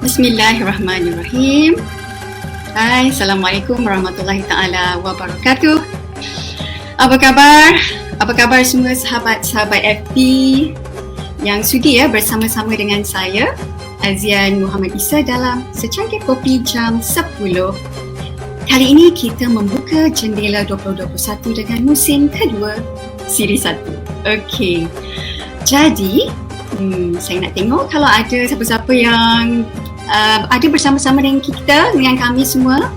Bismillahirrahmanirrahim. Hai, Assalamualaikum warahmatullahi ta'ala wabarakatuh. Apa khabar? Apa khabar semua sahabat-sahabat FB yang sudi bersama-sama dengan saya, Azian Muhammad Isa dalam Secangkir Kopi Jam 10. Kali ini kita membuka jendela 2021 dengan musim kedua, siri 1. Okey. Jadi, saya nak tengok kalau ada siapa-siapa yang ada bersama-sama dengan kita, dengan kami semua.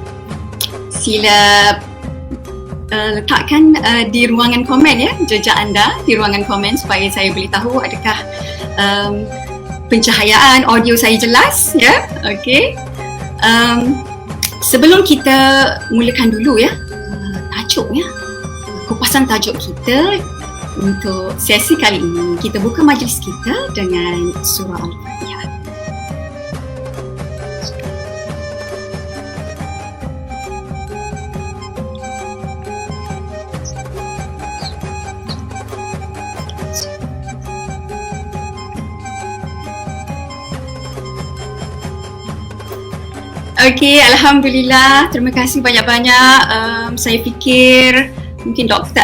Sila letakkan di ruangan komen jejak anda di ruangan komen supaya saya boleh tahu adakah pencahayaan audio saya jelas okey. Sebelum kita mulakan dulu tajuk kupasan tajuk kita untuk sesi kali ini, kita buka majlis kita dengan surah Al-Fatihah. Okey, Alhamdulillah. Terima kasih banyak-banyak. Saya fikir mungkin Dr.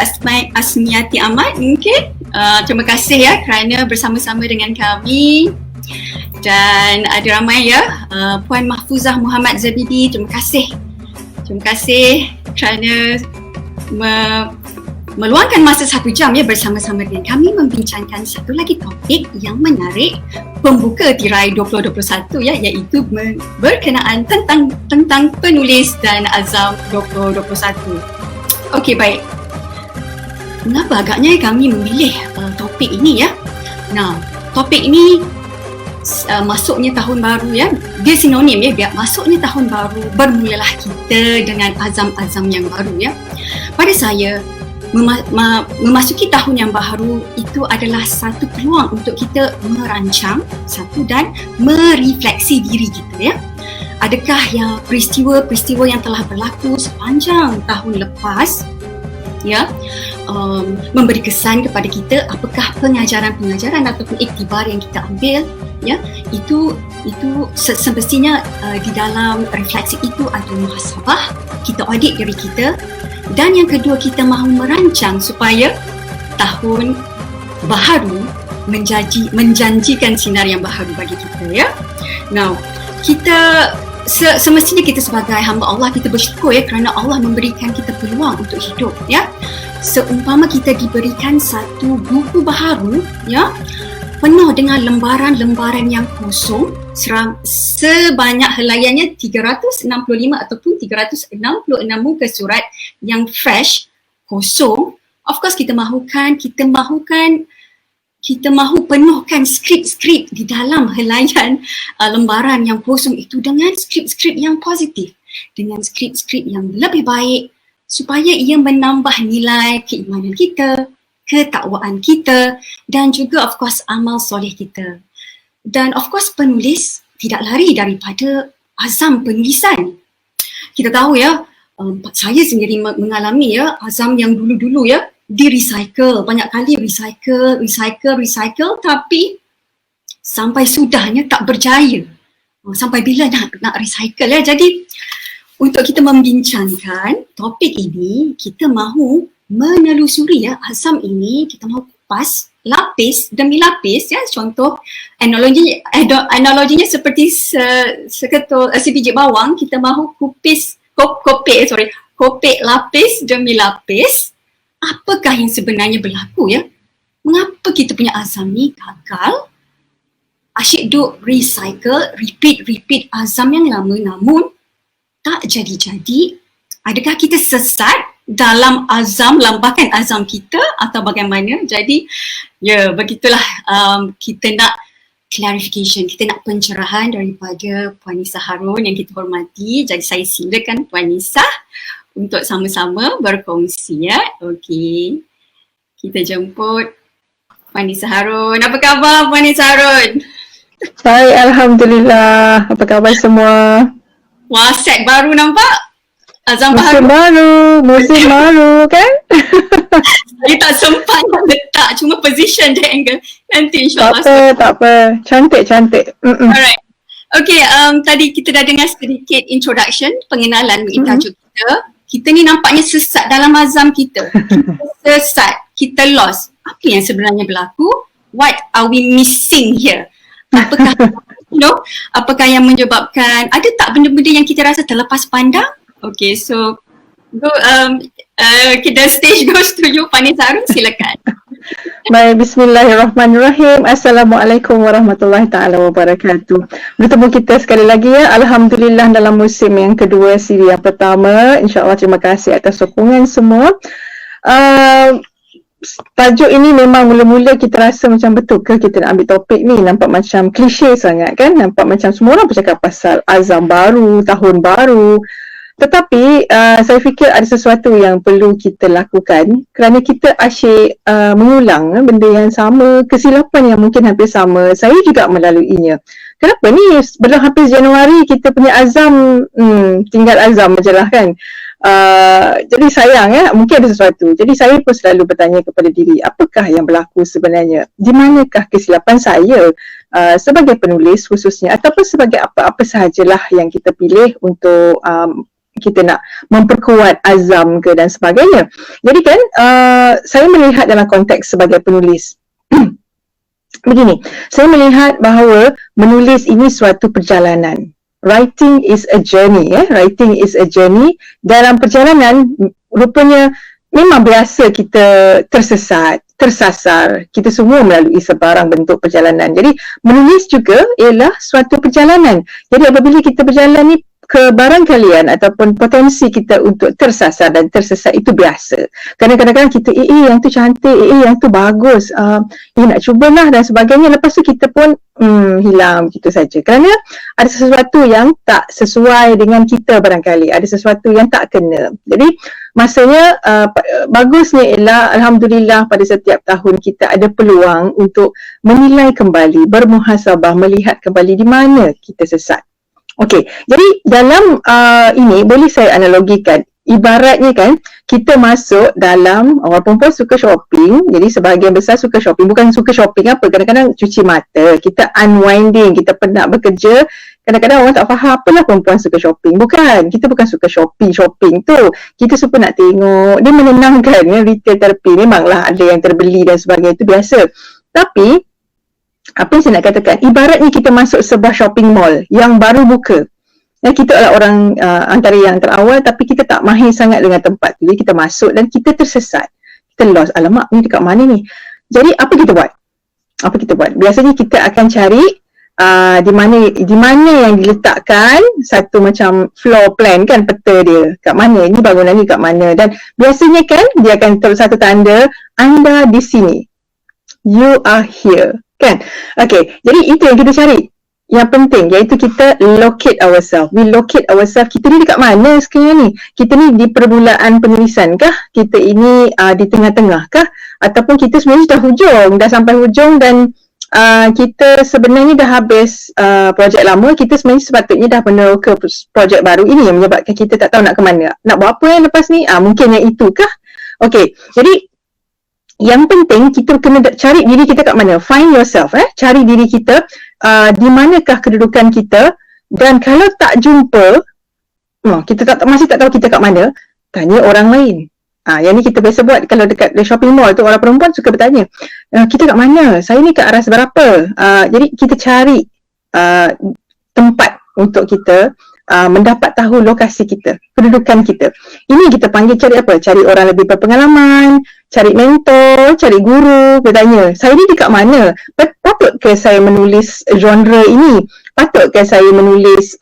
Asmiati Ahmad mungkin. Terima kasih kerana bersama-sama dengan kami. Dan ada ramai Puan Mahfuzah Muhammad Zabidi. Terima kasih. Terima kasih kerana meluangkan masa 1 jam bersama-sama dengan kami membincangkan satu lagi topik yang menarik pembuka tirai 2021 iaitu berkenaan tentang penulis dan azam 2021. Okey, baik. Mengapa agaknya kami memilih topik ini Nah, topik ini masuknya tahun baru dia sinonim masuknya tahun baru, bermulalah kita dengan azam-azam yang baru Pada saya, memasuki tahun yang baru itu adalah satu peluang untuk kita merancang dan merefleksi diri kita Adakah yang peristiwa-peristiwa yang telah berlaku sepanjang tahun lepas memberi kesan kepada kita, apakah pengajaran-pengajaran ataupun iktibar yang kita ambil itu semestinya di dalam refleksi itu ada muhasabah, kita audit diri kita. Dan yang kedua, kita mahu merancang supaya tahun baharu menjanjikan sinar yang baharu bagi kita Now, kita semestinya kita sebagai hamba Allah, kita bersyukur kerana Allah memberikan kita peluang untuk hidup Seumpama kita diberikan satu buku baharu penuh dengan lembaran-lembaran yang kosong, sebanyak helaiannya 365 ataupun 366 muka surat yang fresh, kosong. Of course kita mahu penuhkan skrip-skrip di dalam helaian lembaran yang kosong itu dengan skrip-skrip yang positif, dengan skrip-skrip yang lebih baik supaya ia menambah nilai keimanan kita, ketakwaan kita dan juga of course amal soleh kita. Dan of course penulis tidak lari daripada azam penulisan. Kita tahu saya sendiri mengalami azam yang dulu-dulu di-recycle, banyak kali recycle tapi sampai sudahnya tak berjaya. Sampai bila nak recycle Jadi untuk kita membincangkan topik ini, kita mahu menelusuri azam ini, kita mahu kupas lapis demi lapis contoh analoginya seperti sebiji bawang, kita mahu kopek lapis demi lapis. Apakah yang sebenarnya berlaku mengapa kita punya azam ni gagal, asyik duk recycle, repeat azam yang lama namun tak jadi-jadi. Adakah kita sesat dalam lambakan azam kita atau bagaimana? Jadi begitulah, kita nak clarification, kita nak pencerahan daripada Puan Nisa Harun yang kita hormati. Jadi saya silakan Puan Nisa untuk sama-sama berkongsi Okey, kita jemput Puan Nisa Harun. Apa khabar Puan Nisa Harun? Baik, Alhamdulillah. Apa khabar semua? Wah, set baru nampak? Azam musim baru kan? Saya tak sempat nak letak, cuma position je angle. Nanti insyaAllah. Tak apa. Cantik. Alright. Okay, tadi kita dah dengar sedikit introduction, pengenalan mengenai tajuk kita. Kita ni nampaknya sesat dalam azam kita. Kita sesat, kita lost. Apa yang sebenarnya berlaku? What are we missing here? Apakah apakah yang menyebabkan, ada tak benda-benda yang kita rasa terlepas pandang? Okay, so go, the stage goes to you, Fani Sarun, silakan. Baik, bismillahirrahmanirrahim. Assalamualaikum warahmatullahi ta'ala wabarakatuh. Bertemu kita sekali lagi ya. Alhamdulillah dalam musim yang kedua, siri yang pertama. InsyaAllah terima kasih atas sokongan semua. Tajuk ini memang mula-mula kita rasa macam betul ke kita nak ambil topik ni, nampak macam klise sangat kan, nampak macam semua orang bercakap pasal azam baru, tahun baru. Tetapi saya fikir ada sesuatu yang perlu kita lakukan kerana kita asyik mengulang benda yang sama, kesilapan yang mungkin hampir sama. Saya juga melaluinya. Kenapa ni belum habis Januari kita punya azam, tinggal azam je lah kan. Jadi sayang ya, mungkin ada sesuatu. Jadi saya pun selalu bertanya kepada diri, apakah yang berlaku sebenarnya? Di manakah kesilapan saya sebagai penulis khususnya, ataupun sebagai apa-apa sahajalah yang kita pilih untuk kita nak memperkuat azam ke dan sebagainya. Jadi kan saya melihat dalam konteks sebagai penulis begini, saya melihat bahawa menulis ini suatu perjalanan. Writing is a journey, writing is a journey. Dalam perjalanan rupanya memang biasa kita tersesat, tersasar. Kita semua melalui sebarang bentuk perjalanan. Jadi menulis juga ialah suatu perjalanan. Jadi apabila kita berjalan ni, kebarangkalian ataupun potensi kita untuk tersasar dan tersesat itu biasa. Kadang-kadang kita yang tu cantik, yang tu bagus, nak cubalah dan sebagainya. Lepas tu kita pun hilang gitu saja. Kerana ada sesuatu yang tak sesuai dengan kita barangkali. Ada sesuatu yang tak kena. Jadi masanya bagusnya ialah Alhamdulillah pada setiap tahun kita ada peluang untuk menilai kembali, bermuhasabah, melihat kembali di mana kita sesat. Okey, jadi dalam ini boleh saya analogikan, ibaratnya kan kita masuk dalam, orang perempuan suka shopping, jadi sebahagian besar suka shopping, bukan suka shopping apa, kadang-kadang cuci mata, kita unwinding, kita penat bekerja, kadang-kadang orang tak faham apalah perempuan suka shopping. Bukan, kita bukan suka shopping tu, kita suka nak tengok, dia menenangkan ya, retail therapy, memanglah ada yang terbeli dan sebagainya, itu biasa. Tapi apa yang saya nak katakan, ibaratnya kita masuk sebuah shopping mall yang baru buka. Dan kita adalah orang antara yang terawal, tapi kita tak mahir sangat dengan tempat tu. Jadi kita masuk dan kita tersesat. Kita lost. Alamak, ni dekat mana ni? Jadi apa kita buat? Apa kita buat? Biasanya kita akan cari di mana yang diletakkan satu macam floor plan kan, peta dia. Kat mana? Ni bangunan ni kat mana? Dan biasanya kan dia akan terus satu tanda, anda di sini. You are here. Kan? Okay, jadi itu yang kita cari. Yang penting iaitu kita locate ourselves. We locate ourselves. Kita ni dekat mana sekarang ni? Kita ni di permulaan penulisan kah? Kita ini di tengah-tengah kah? Ataupun kita sebenarnya dah hujung, dah sampai hujung dan kita sebenarnya dah habis projek lama. Kita sebenarnya sepatutnya dah meneroka projek baru ini yang menyebabkan kita tak tahu nak ke mana. Nak buat apa yang lepas ni? Mungkin yang itu kah? Okay, jadi yang penting kita kena cari diri kita kat mana. Find yourself, cari diri kita di manakah kedudukan kita, dan kalau tak jumpa, kita masih tak tahu kita kat mana, tanya orang lain. Yang ni kita biasa buat kalau dekat shopping mall tu, orang perempuan suka bertanya, kita kat mana? Saya ni kat arah seberapa? Jadi kita cari tempat untuk kita mendapat tahu lokasi kita, kedudukan kita. Ini kita panggil cari apa? Cari orang lebih berpengalaman, cari mentor, cari guru, bertanya, saya ni dekat mana? Patutkah saya menulis genre ini? Patutkah saya menulis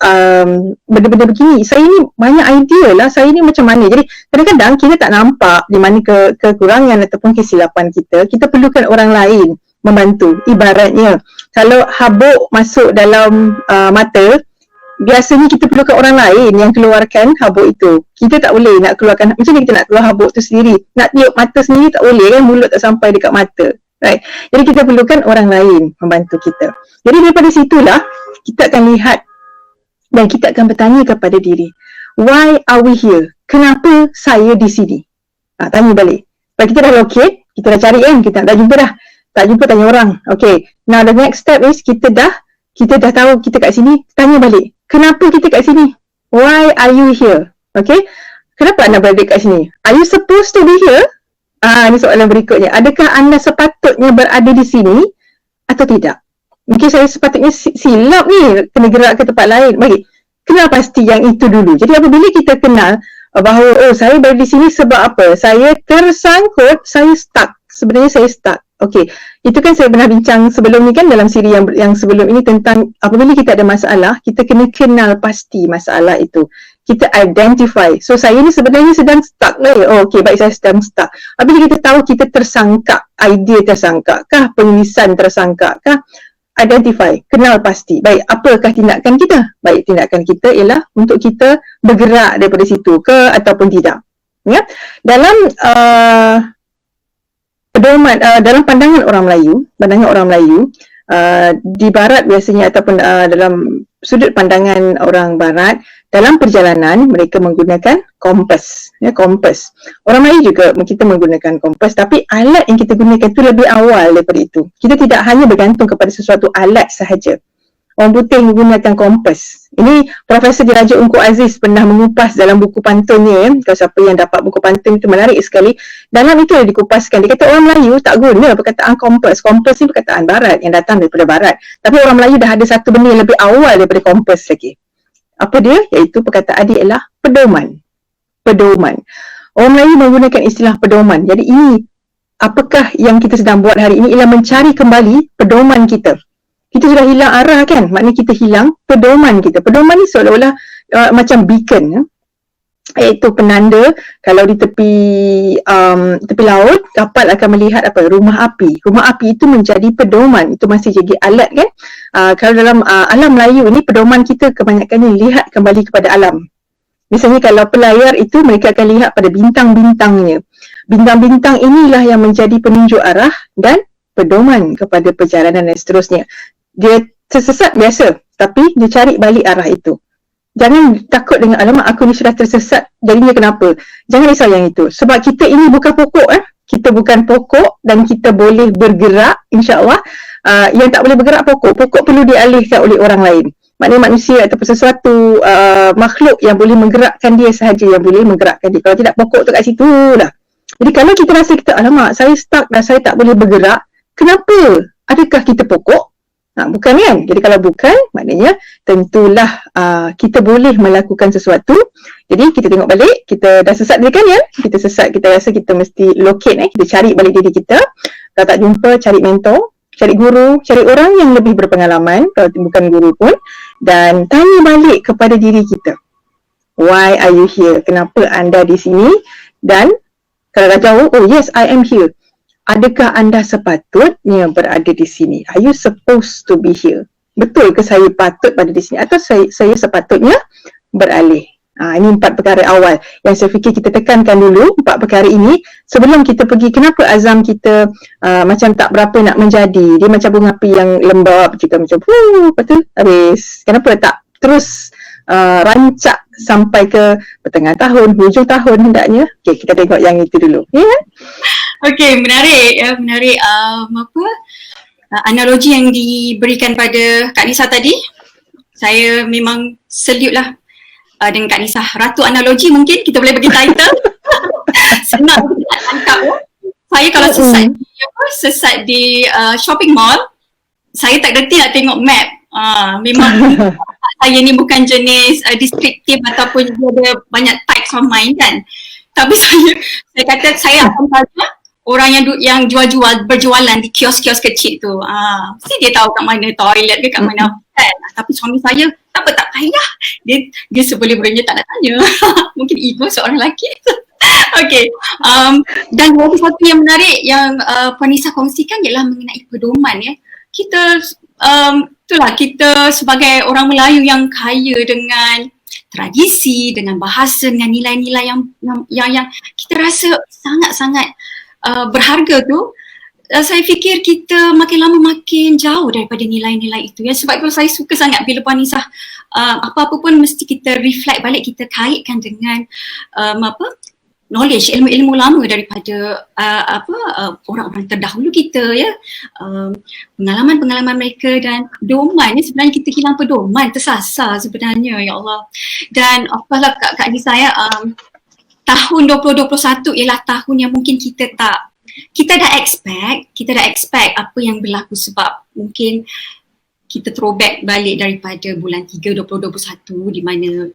benda-benda begini? Saya ni banyak idea lah, saya ni macam mana? Jadi kadang-kadang kita tak nampak di mana kekurangan ataupun kesilapan kita. Kita perlukan orang lain membantu. Ibaratnya, kalau habuk masuk dalam mata, biasanya kita perlukan orang lain yang keluarkan habuk itu. Kita tak boleh nak keluarkan, macam mana kita nak keluar habuk tu sendiri? Nak tiup mata sendiri tak boleh kan, mulut tak sampai dekat mata. Right? Jadi kita perlukan orang lain membantu kita. Jadi daripada situlah kita akan lihat dan kita akan bertanya kepada diri, why are we here? Kenapa saya di sini? Tanya balik. Kalau kita dah locate, kita dah cari kan, kita tak jumpa dah. Tak jumpa, tanya orang. Okay, now the next step is kita dah kita dah tahu kita kat sini, tanya balik, kenapa kita kat sini? Why are you here? Okay, kenapa anda berada kat sini? Are you supposed to be here? Ini soalan berikutnya. Adakah anda sepatutnya berada di sini atau tidak? Mungkin saya sepatutnya silap ni, kena gerak ke tempat lain. Bagi, kenal pasti yang itu dulu. Jadi apabila kita kenal bahawa saya berada di sini sebab apa? Saya tersangkut, saya stuck. Sebenarnya saya stuck. Okey, itu kan saya pernah bincang sebelum ni kan, dalam siri yang sebelum ini, tentang apabila kita ada masalah, kita kena kenal pasti masalah itu. Kita identify. So saya ni sebenarnya sedang stuck lah. Okey, baik, saya sedang stuck. Apabila kita tahu kita tersangka, idea tersangka kah, penulisan tersangka kah, identify, kenal pasti. Baik, apakah tindakan kita? Baik, tindakan kita ialah untuk kita bergerak daripada situ ke ataupun tidak. Ya, dalam pedoman, dalam pandangan orang Melayu, di barat biasanya ataupun dalam sudut pandangan orang barat, dalam perjalanan mereka menggunakan kompas, ya, kompas. Orang Melayu juga kita menggunakan kompas, tapi alat yang kita gunakan itu lebih awal daripada itu. Kita tidak hanya bergantung kepada sesuatu alat sahaja. Orang putih menggunakan kompas. Ini Profesor Diraja Ungku Aziz pernah mengupas dalam buku pantunnya, ya. Kalau siapa yang dapat buku pantun itu menarik sekali. Dalam itu ada dikupaskan. Dia kata orang Melayu tak guna perkataan kompas. Kompas ni perkataan barat yang datang daripada barat. Tapi orang Melayu dah ada satu benda yang lebih awal daripada kompas lagi. Apa dia? Iaitu perkataan dia ialah pedoman. Pedoman. Orang Melayu menggunakan istilah pedoman. Jadi ini, apakah yang kita sedang buat hari ini ialah mencari kembali pedoman kita. Kita sudah hilang arah kan? Maknanya kita hilang pedoman kita. Pedoman ni seolah-olah macam beacon, ya? Iaitu penanda kalau di tepi laut, kapal akan melihat apa? Rumah api. Rumah api itu menjadi pedoman. Itu masih jadi alat kan? Kalau dalam alam Melayu ni, pedoman kita kebanyakannya lihat kembali kepada alam. Misalnya kalau pelayar itu, mereka akan lihat pada bintang-bintangnya. Bintang-bintang inilah yang menjadi penunjuk arah dan pedoman kepada perjalanan dan seterusnya. Dia tersesat biasa, tapi dia cari balik arah itu. Jangan takut dengan, alamak aku ni sudah tersesat, jadinya kenapa? Jangan risau yang itu. Sebab kita ini bukan pokok. Kita bukan pokok dan kita boleh bergerak, insya-Allah. Yang tak boleh bergerak pokok. Pokok perlu dialihkan oleh orang lain. Maknanya manusia ataupun sesuatu makhluk yang boleh menggerakkan dia sahaja yang boleh menggerakkan dia. Kalau tidak, pokok tu kat situ lah. Jadi kalau kita rasa kita, alamak saya stuck dan saya tak boleh bergerak, kenapa? Adakah kita pokok? Bukan kan? Jadi kalau bukan, maknanya tentulah kita boleh melakukan sesuatu. Jadi kita tengok balik, kita dah sesat dia kan ya? Kita sesat, kita rasa kita mesti locate, kita cari balik diri kita. Kalau tak jumpa, cari mentor, cari guru, cari orang yang lebih berpengalaman, kalau bukan guru pun, dan tanya balik kepada diri kita. Why are you here? Kenapa anda di sini? Dan kalau dah jauh, oh yes, I am here. Adakah anda sepatutnya berada di sini? Are you supposed to be here? Betul ke saya patut berada di sini? Atau saya sepatutnya beralih? Ini 4 perkara awal yang saya fikir kita tekankan dulu. 4 perkara ini sebelum kita pergi. Kenapa azam kita macam tak berapa nak menjadi? Dia macam bunga api yang lembab. Kita macam lepas tu habis. Kenapa tak terus rancak sampai ke pertengahan tahun, hujung tahun hendaknya? Okay, kita tengok yang itu dulu. Ya? Yeah? Okey, menarik. Menarik analogi yang diberikan pada Kak Nisa tadi. Saya memang salute lah dengan Kak Nisa. Ratu analogi mungkin kita boleh bagi title. Senang nak tangkap ya. Saya kalau sesat di shopping mall, saya tak reti nak tengok map. Memang saya ni bukan jenis descriptive ataupun dia ada banyak types of mind kan. Tapi saya kata saya akan tanya orang yang berjualan di kios-kios kecil tu. Mesti dia tahu kat mana toilet ke kat mana kan. Tapi suami saya tak payah. Dia seboleh-bolehnya tak nak tanya. Mungkin ego seorang lelaki. Okey. Dan lagi satu yang menarik yang Puan Nisa kongsikan ialah mengenai pedoman ya. Itulah kita sebagai orang Melayu yang kaya dengan tradisi, dengan bahasa, dengan nilai-nilai yang kita rasa sangat-sangat berharga tu, saya fikir kita makin lama makin jauh daripada nilai-nilai itu ya. Sebab itu saya suka sangat bila Puan Nisa apa-apa pun mesti kita reflect balik, kita kaitkan dengan knowledge, ilmu-ilmu lama daripada orang-orang terdahulu kita, ya. Pengalaman-pengalaman mereka dan pedoman, sebenarnya kita hilang pedoman, tersasar sebenarnya, ya Allah. Dan apalah Kak Nisa, ya, tahun 2021 ialah tahun yang mungkin kita dah expect apa yang berlaku, sebab mungkin kita throwback balik daripada bulan 3 2021 di mana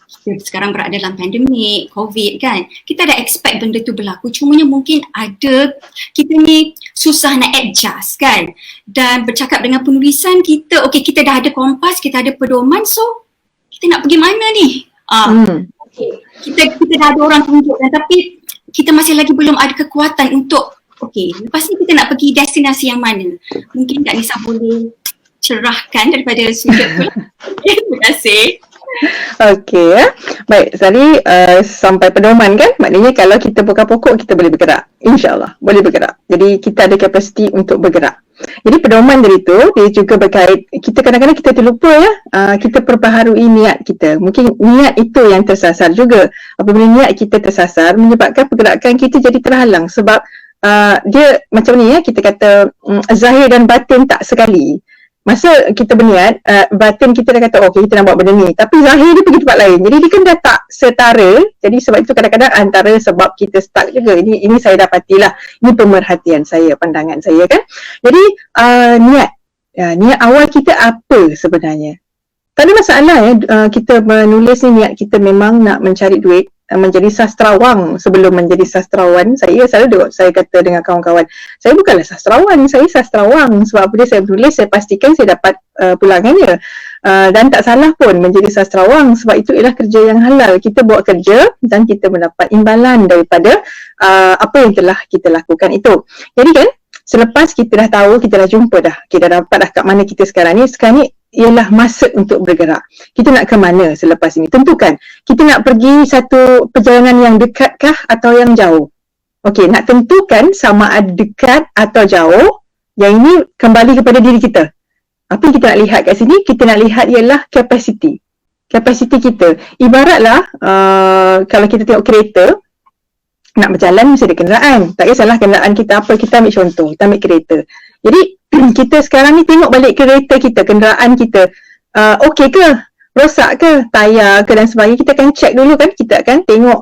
kita sekarang berada dalam pandemik COVID, kan. Kita dah expect benda tu berlaku, cumanya mungkin kita ni susah nak adjust, kan. Dan bercakap dengan penulisan kita, okay, kita dah ada kompas, kita ada pedoman, so kita nak pergi mana ni? Kita dah ada orang tunjukkan, tapi kita masih lagi belum ada kekuatan untuk lepas ni kita nak pergi destinasi yang mana? Mungkin Kak Nisa boleh cerahkan daripada sudut tu. Terima kasih. Okey, baik, Sari, sampai pedoman, kan, maknanya kalau kita buka pokok kita boleh bergerak, insyaAllah boleh bergerak, jadi kita ada kapasiti untuk bergerak. Jadi pedoman dari tu dia juga berkait, kita kadang-kadang kita terlupa, ya, kita perbaharui niat kita. Mungkin niat itu yang tersasar juga. Apabila niat kita tersasar menyebabkan pergerakan kita jadi terhalang, sebab dia macam ni, ya, kita kata zahir dan batin tak sekali. Masa kita berniat, batin kita dah kata okey kita nak buat benda ni, tapi zahir dia pergi tempat lain, jadi dia kan dah tak setara. Jadi sebab itu kadang-kadang antara sebab kita stuck juga. Ini saya dapatilah, ini pemerhatian saya, pandangan saya, kan. Jadi niat awal kita apa sebenarnya? Tak ada masalah, ya, kita menulis ni, niat kita memang nak mencari duit, menjadi sastrawan sebelum menjadi sastrawan. Saya kata dengan kawan-kawan, saya bukanlah sastrawan, saya sastrawan. Sebab bila saya menulis, saya pastikan saya dapat pulangannya, dan tak salah pun menjadi sastrawan, sebab itu ialah kerja yang halal. Kita buat kerja dan kita mendapat imbalan daripada apa yang telah kita lakukan itu. Jadi, kan, selepas kita dah tahu, kita dah jumpa dah, kita dah dapat dah kat mana kita sekarang ni ialah masa untuk bergerak. Kita nak ke mana selepas ini? Tentukan. Kita nak pergi satu perjalanan yang dekatkah atau yang jauh? Okey, nak tentukan sama ada dekat atau jauh. Yang ini kembali kepada diri kita. Apa yang kita nak lihat kat sini? Kita nak lihat ialah kapasiti. Kapasiti kita. Ibaratlah kalau kita tengok kereta, nak berjalan mesti ada kenderaan. Tak kisahlah kenderaan kita apa, kita ambil contoh, kita ambil kereta. Jadi kita sekarang ni tengok balik kereta kita, kenderaan kita, okey ke? Rosak ke? Tayar ke? Dan sebagainya. Kita akan check dulu, kan? Kita akan tengok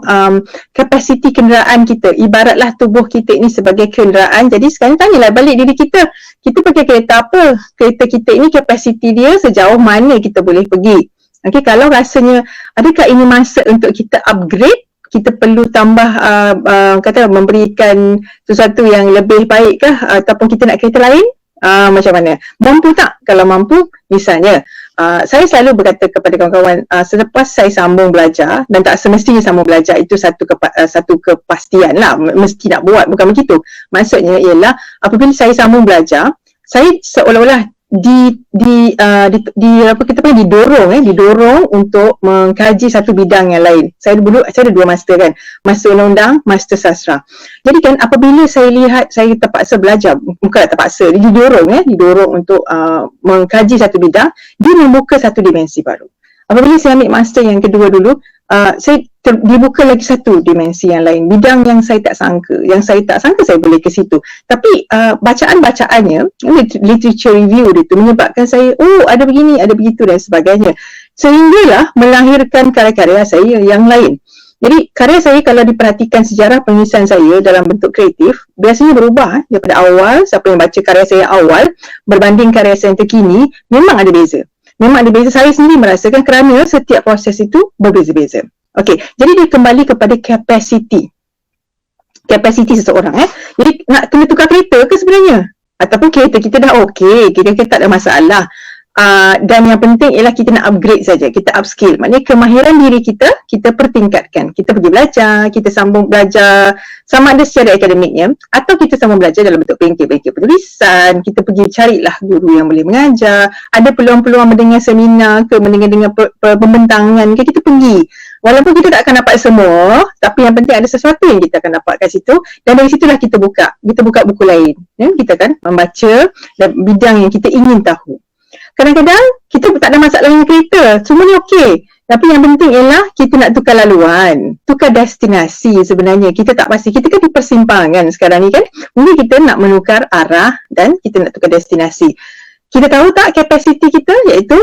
kapasiti kenderaan kita. Ibaratlah tubuh kita ini sebagai kenderaan. Jadi sekarang tanyalah balik diri kita. Kita pakai kereta apa? Kereta kita ini kapasiti dia sejauh mana kita boleh pergi? Okey, kalau rasanya adakah ini masa untuk kita upgrade? Kita perlu tambah memberikan sesuatu yang lebih baik kah, ataupun kita nak kereta lain? Macam mana? Mampu tak? Kalau mampu, misalnya saya selalu berkata kepada kawan-kawan, selepas saya sambung belajar, dan tak semestinya sambung belajar itu satu kepastian lah, mesti nak buat, bukan begitu. Maksudnya ialah apabila saya sambung belajar, saya seolah-olah didorong untuk mengkaji satu bidang yang lain. Saya ada 2 master, kan, master undang-undang, master sastra. Jadi, kan, apabila saya lihat saya terpaksa belajar, bukan terpaksa, didorong untuk mengkaji satu bidang, dia membuka satu dimensi baru. Apabila saya ambil master yang kedua dulu, saya dibuka lagi satu dimensi yang lain, bidang yang saya tak sangka, saya boleh ke situ. Tapi bacaan-bacaannya, literature review dia tu menyebabkan saya, ada begini, ada begitu dan sebagainya, sehinggalah melahirkan karya-karya saya yang lain. Jadi karya saya kalau diperhatikan sejarah penulisan saya dalam bentuk kreatif, biasanya berubah daripada awal, siapa yang baca karya saya awal berbanding karya saya yang terkini, memang ada beza. Saya sendiri merasakan kerana setiap proses itu berbeza-beza. Okey, jadi dia kembali kepada kapasiti seseorang. Jadi nak kena tukar kereta ke sebenarnya? Ataupun kereta kita dah okey, kita tak ada masalah. Dan yang penting ialah kita nak upgrade saja, kita upskill. Maknanya kemahiran diri kita pertingkatkan. Kita pergi belajar, kita sambung belajar sama ada secara akademiknya, atau kita sambung belajar dalam bentuk bengkel-bengkel penulisan. Kita pergi carilah guru yang boleh mengajar. Ada peluang-peluang mendengar seminar ke, mendengar pembentangan ke, kita pergi. Walaupun kita tak akan dapat semua, tapi yang penting ada sesuatu yang kita akan dapat kat situ, dan dari situlah kita buka buku lain. Kita kan membaca dan bidang yang kita ingin tahu. kadang-kadang kita tak ada masalah dengan kereta, semua ni okey. Tapi yang penting ialah kita nak tukar laluan, tukar destinasi sebenarnya. Kita tak pasti, kita kan di persimpangan sekarang ni kan. Mungkin kita nak menukar arah dan kita nak tukar destinasi. Kita tahu tak kapasiti kita, iaitu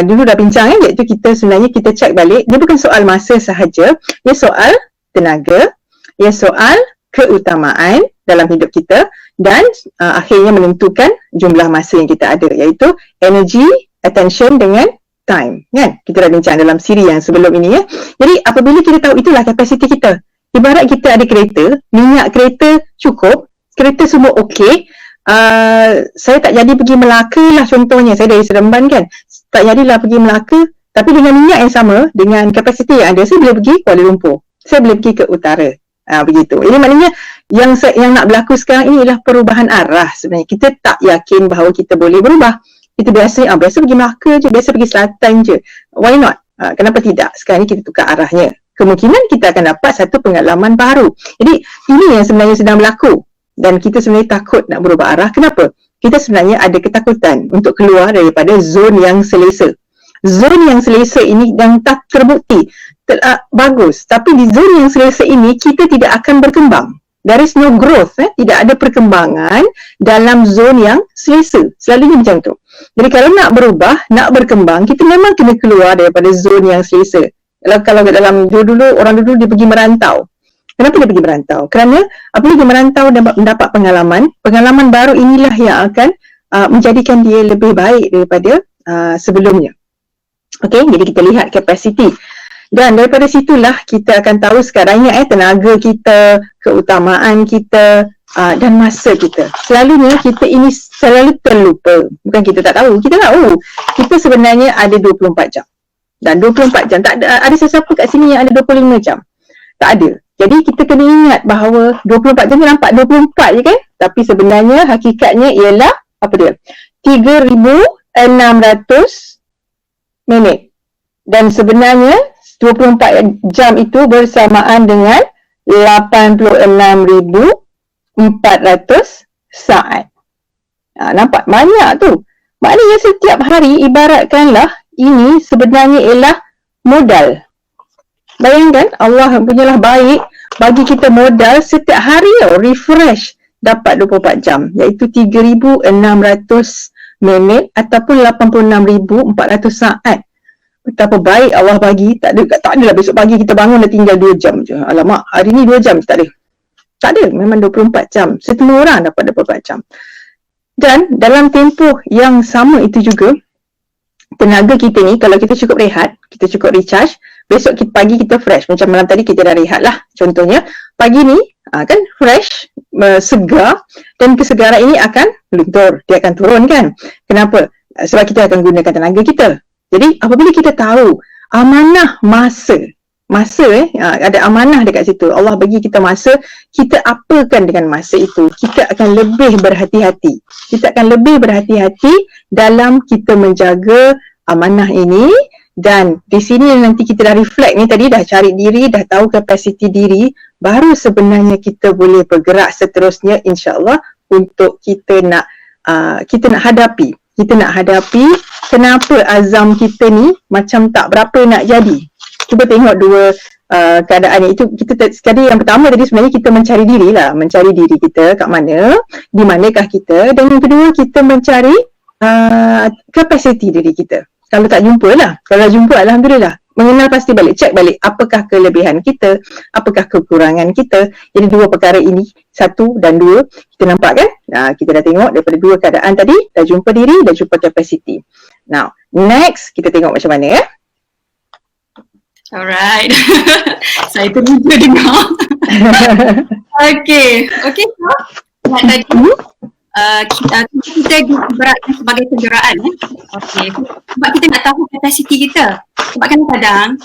dulu dah bincang kan, iaitu kita sebenarnya kita cek balik, dia bukan soal masa sahaja, dia soal tenaga, dia soal keutamaan dalam hidup kita dan akhirnya menentukan jumlah masa yang kita ada, iaitu energy, attention dengan time, kan? Kita dah bincang dalam siri yang sebelum ini ya. Jadi apabila kita tahu itulah kapasiti kita, ibarat kita ada kereta, minyak kereta cukup, kereta semua okey, saya tak jadi pergi Melaka lah contohnya, saya dari Seremban kan, tak jadilah pergi Melaka, tapi dengan minyak yang sama, dengan kapasiti yang ada, saya boleh pergi Kuala Lumpur, saya boleh pergi ke utara. Begitu. Ini maknanya yang nak berlaku sekarang ini ialah perubahan arah sebenarnya. Kita tak yakin bahawa kita boleh berubah. Kita biasa pergi Melaka je, biasa pergi selatan je. Why not? Kenapa tidak? Sekarang ni kita tukar arahnya. Kemungkinan kita akan dapat satu pengalaman baru. Jadi ini yang sebenarnya sedang berlaku. Dan kita sebenarnya takut nak berubah arah. Kenapa? Kita sebenarnya ada ketakutan untuk keluar daripada zon yang selesa. Zon yang selesa ini yang tak terbukti bagus, tapi di zon yang selesa ini kita tidak akan berkembang. There is no growth, tidak ada perkembangan dalam zon yang selesa. Selalunya macam tu. Jadi kalau nak berubah, nak berkembang, kita memang kena keluar daripada zon yang selesa. Kalau dalam dulu orang dulu dia pergi merantau. Kenapa dia pergi merantau? Kerana apabila dia merantau dan mendapat pengalaman baru inilah yang akan menjadikan dia lebih baik daripada sebelumnya. Okey, jadi kita lihat kapasiti. Dan daripada situlah kita akan tahu sekarang ni tenaga kita, keutamaan kita dan masa kita. Selalunya kita ini selalu terlupa. Bukan kita tak tahu, kita tahu. Kita sebenarnya ada 24 jam. Dan 24 jam, tak ada sesiapa kat sini yang ada 25 jam. Tak ada. Jadi kita kena ingat bahawa 24 jam nampak 24 je kan? Tapi sebenarnya hakikatnya ialah apa dia? 3,600 minit. Dan sebenarnya 24 jam itu bersamaan dengan 86,400 saat. Nampak? Banyak tu. Maknanya setiap hari ibaratkanlah ini sebenarnya ialah modal. Bayangkan Allah punyalah baik bagi kita modal setiap hari refresh dapat 24 jam iaitu 3,600 minit ataupun 86,400 saat. Betapa baik Allah bagi. Tak adalah besok pagi kita bangun dah tinggal 2 jam je. Alamak, hari ni 2 jam. Tak ada. Tak ada. Memang 24 jam. Semua orang dapat 24 jam. Dan dalam tempoh yang sama itu juga, tenaga kita ni, kalau kita cukup rehat, kita cukup recharge, besok pagi kita fresh. Macam malam tadi kita dah rehat lah. Contohnya, pagi ni kan fresh, segar, dan kesegaran ini akan luntur. Dia akan turun kan? Kenapa? Sebab kita akan gunakan tenaga kita. Jadi apabila kita tahu amanah masa ada amanah dekat situ, Allah bagi kita masa, kita apakan dengan masa itu, kita akan lebih berhati-hati. Kita akan lebih berhati-hati dalam kita menjaga amanah ini. Dan di sini nanti kita dah reflect ni tadi, dah cari diri, dah tahu kapasiti diri, baru sebenarnya kita boleh bergerak seterusnya insya-Allah untuk kita nak hadapi. Kita nak hadapi kenapa azam kita ni macam tak berapa nak jadi. Cuba tengok dua keadaan itu. Kita sekali yang pertama tadi sebenarnya kita mencari diri lah. Mencari diri kita kat mana, di manakah kita. Dan yang kedua kita mencari kapasiti diri kita. Kalau tak jumpa lah. Kalau jumpa alhamdulillah. Mengenal pasti balik, cek balik apakah kelebihan kita, apakah kekurangan kita. Jadi dua perkara ini, 1 dan 2, kita nampak kan? Kita dah tengok daripada dua keadaan tadi, dah jumpa diri, dah jumpa kapasiti. Now, next kita tengok macam mana ya? Alright. Saya terlupa dengar. Okay. Tadi kita diibaratkan sebagai kenderaan. Okay. Sebab kita nak tahu kapasiti kita. Sebab kadang-kadang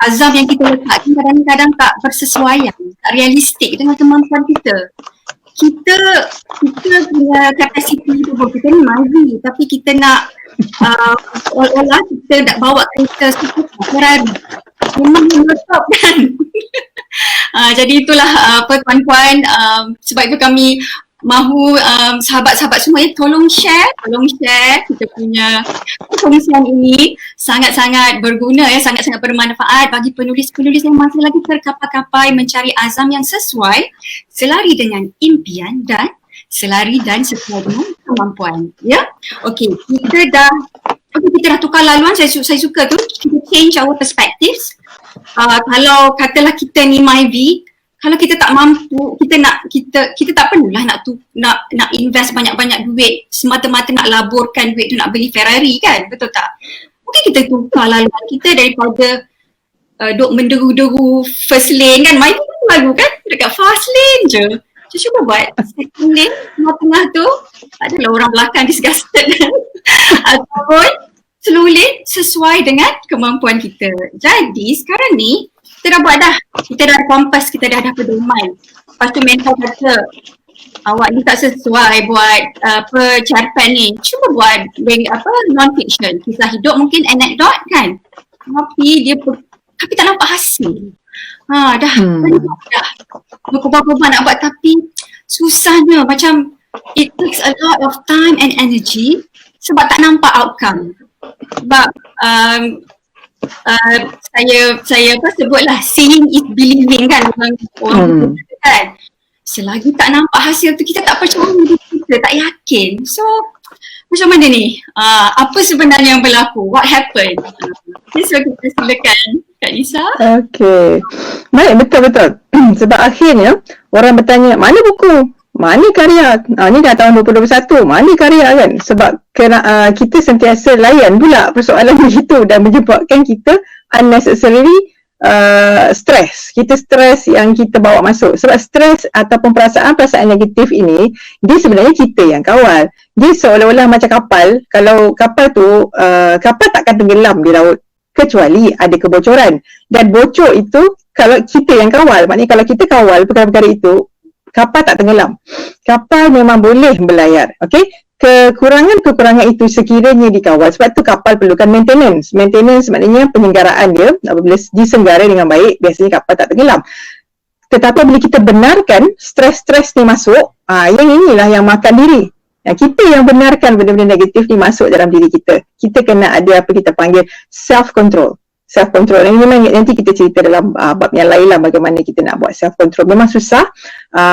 azam yang kita letakkan kadang-kadang tak bersesuaian, tak realistik dengan kemampuan kita. Kita punya kapasiti tubuh kita ni maju, tapi kita nak seolah-olah kita nak bawa kereta super Ferrari. Memang meletup kan. Jadi itulah tuan-tuan, sebab itu kami mahu sahabat-sahabat semua tolong share kita punya perkongsian ini sangat-sangat berguna sangat-sangat bermanfaat bagi penulis-penulis yang masih lagi terkapai-kapai mencari azam yang sesuai, selari dengan impian dan selari dan sesuai dengan kemampuan. Okey, kita dah tukar laluan. Saya suka tu, kita change our perspectives. Kalau katalah kita ni Myvi, kalau kita tak mampu, kita tak perlulah nak invest banyak-banyak duit semata-mata nak laburkan duit tu nak beli Ferrari kan, betul tak? Mungkin kita tukar laluan kita daripada duk menderu-deru first lane kan, main lalu kan dekat fast lane je. Cuba buat second lane, tengah-tengah tu adalah orang belakang disgusted ataupun slow lane sesuai dengan kemampuan kita. Jadi sekarang ni kita dah buat dah. Kita dah ada kompas, kita dah ada pedoman. Lepas tu mentor kata, awak ni tak sesuai buat cerpen ni. Cuba buat non-fiction. Kisah hidup mungkin anekdot kan. Tapi tak nampak hasil. Dah berkobar-kobar nak buat tapi susahnya. Macam it takes a lot of time and energy sebab tak nampak outcome. Sebab saya sebutlah seeing is believing kan, orang kan. Selagi tak nampak hasil tu kita tak percaya diri kita, tak yakin. So macam mana ni? Apa sebenarnya yang berlaku? What happened? So kita silakan Kak Lisa. Okay. Baik, betul-betul. Sebab akhirnya orang bertanya, mana buku? Mana karya? Ni dah tahun 2021, mana karya kan? Sebab kita sentiasa layan pula persoalan begitu dan menyebabkan kita unnecessarily stres. Kita stres yang kita bawa masuk. Sebab stres ataupun perasaan-perasaan negatif ini, dia sebenarnya kita yang kawal. Dia seolah-olah macam kapal. Kalau kapal tu, kapal takkan tenggelam di laut kecuali ada kebocoran. Dan bocor itu kalau kita yang kawal. Maknanya kalau kita kawal perkara-perkara itu, kapal tak tenggelam. Kapal memang boleh berlayar. Okey? Kekurangan-kekurangan itu sekiranya dikawal. Sebab tu kapal perlukan maintenance. Maintenance maknanya penyelenggaraan dia. Apabila disenggara dengan baik, biasanya kapal tak tenggelam. Tetapi bila kita benarkan stres-stres ni masuk, yang inilah yang makan diri. Kita yang benarkan benda-benda negatif ni masuk dalam diri kita. Kita kena ada apa kita panggil self-control. Self-control ini memang nanti kita cerita dalam bab yang lain lah bagaimana kita nak buat self-control. Memang susah,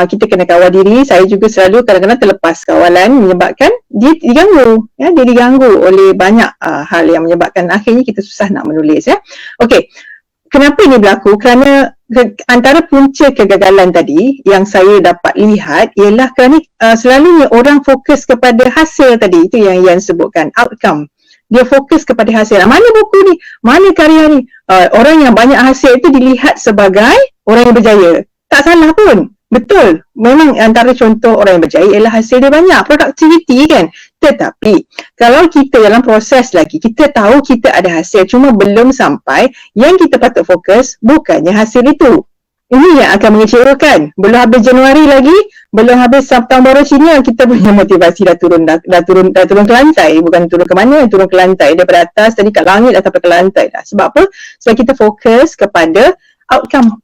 kita kena kawal diri. Saya juga selalu kadang-kadang terlepas kawalan menyebabkan dia diganggu. Dia diganggu oleh banyak hal yang menyebabkan akhirnya kita susah nak menulis. Okey, kenapa ini berlaku? Kerana antara punca kegagalan tadi yang saya dapat lihat ialah kerana selalunya orang fokus kepada hasil tadi. Itu yang Ian sebutkan, outcome. Dia fokus kepada hasil. Mana buku ni? Mana karya ni? Orang yang banyak hasil itu dilihat sebagai orang yang berjaya. Tak salah pun. Betul. Memang antara contoh orang yang berjaya ialah hasil dia banyak. Productivity kan. Tetapi kalau kita dalam proses lagi, kita tahu kita ada hasil cuma belum sampai, yang kita patut fokus bukannya hasil itu. Ini yang akan mengecewakan. Belum habis Januari lagi, belum habis tahun baru Cina, kita punya motivasi dah turun ke lantai. Bukan turun ke mana, turun ke lantai. Daripada atas tadi kat langit dah sampai ke lantai dah. Sebab apa? Sebab kita fokus kepada outcome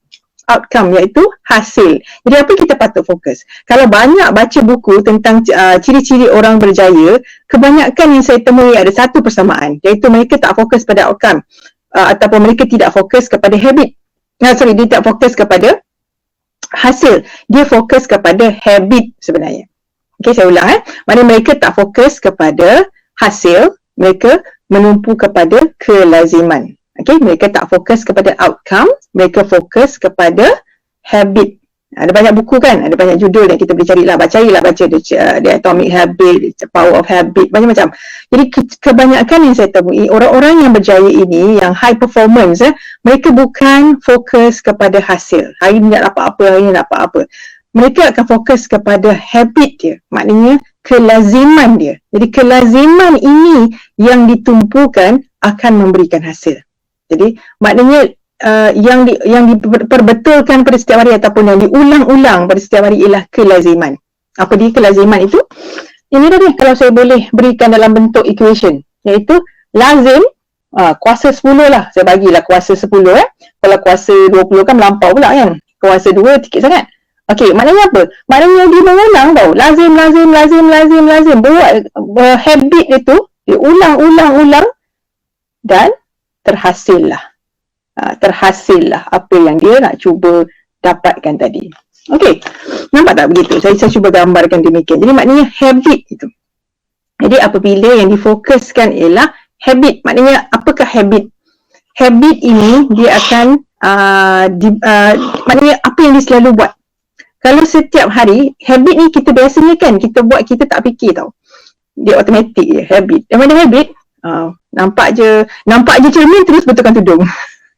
iaitu hasil. Jadi apa kita patut fokus? Kalau banyak baca buku tentang ciri-ciri orang berjaya, kebanyakan yang saya temui ada satu persamaan, iaitu mereka tak fokus pada outcome ataupun mereka tidak fokus kepada habit. Dia tak fokus kepada hasil. Dia fokus kepada habit sebenarnya. Okey, saya ulang. Maksudnya mereka tak fokus kepada hasil, mereka menumpu kepada kelaziman. Okey, mereka tak fokus kepada outcome, mereka fokus kepada habit. Ada banyak buku kan, ada banyak judul yang kita boleh carilah, baca The Atomic Habit, The Power of Habit, macam-macam. Jadi kebanyakan yang saya temui, orang-orang yang berjaya ini, yang high performance, mereka bukan fokus kepada hasil. Hari ni nak dapat apa, hari ni nak dapat apa. Mereka akan fokus kepada habit dia, maknanya kelaziman dia. Jadi kelaziman ini yang ditumpukan akan memberikan hasil. Jadi maknanya yang diperbetulkan pada setiap hari ataupun yang diulang-ulang pada setiap hari ialah kelaziman. Apa dia kelaziman itu? Ini tadi kalau saya boleh berikan dalam bentuk equation, iaitu lazim kuasa 10 lah. Saya bagilah kuasa 10 Kalau kuasa 20 kan melampau pula kan. Kuasa 2 sikit sangat. Okey, maknanya apa? Maknanya dia mengulang tau. Lazim. Buat habit dia tu, dia ulang dan terhasillah. Terhasillah apa yang dia nak cuba dapatkan tadi. Okey, nampak tak begitu? Saya cuba gambarkan demikian. Jadi maknanya habit itu. Jadi apabila yang difokuskan ialah habit, maknanya apakah habit? Habit ini dia akan maknanya apa yang dia selalu buat. Kalau setiap hari, habit ni kita biasanya kan kita buat, kita tak fikir tau. Dia automatik je, habit. Yang mana habit? Nampak je cermin terus betulkan tudung.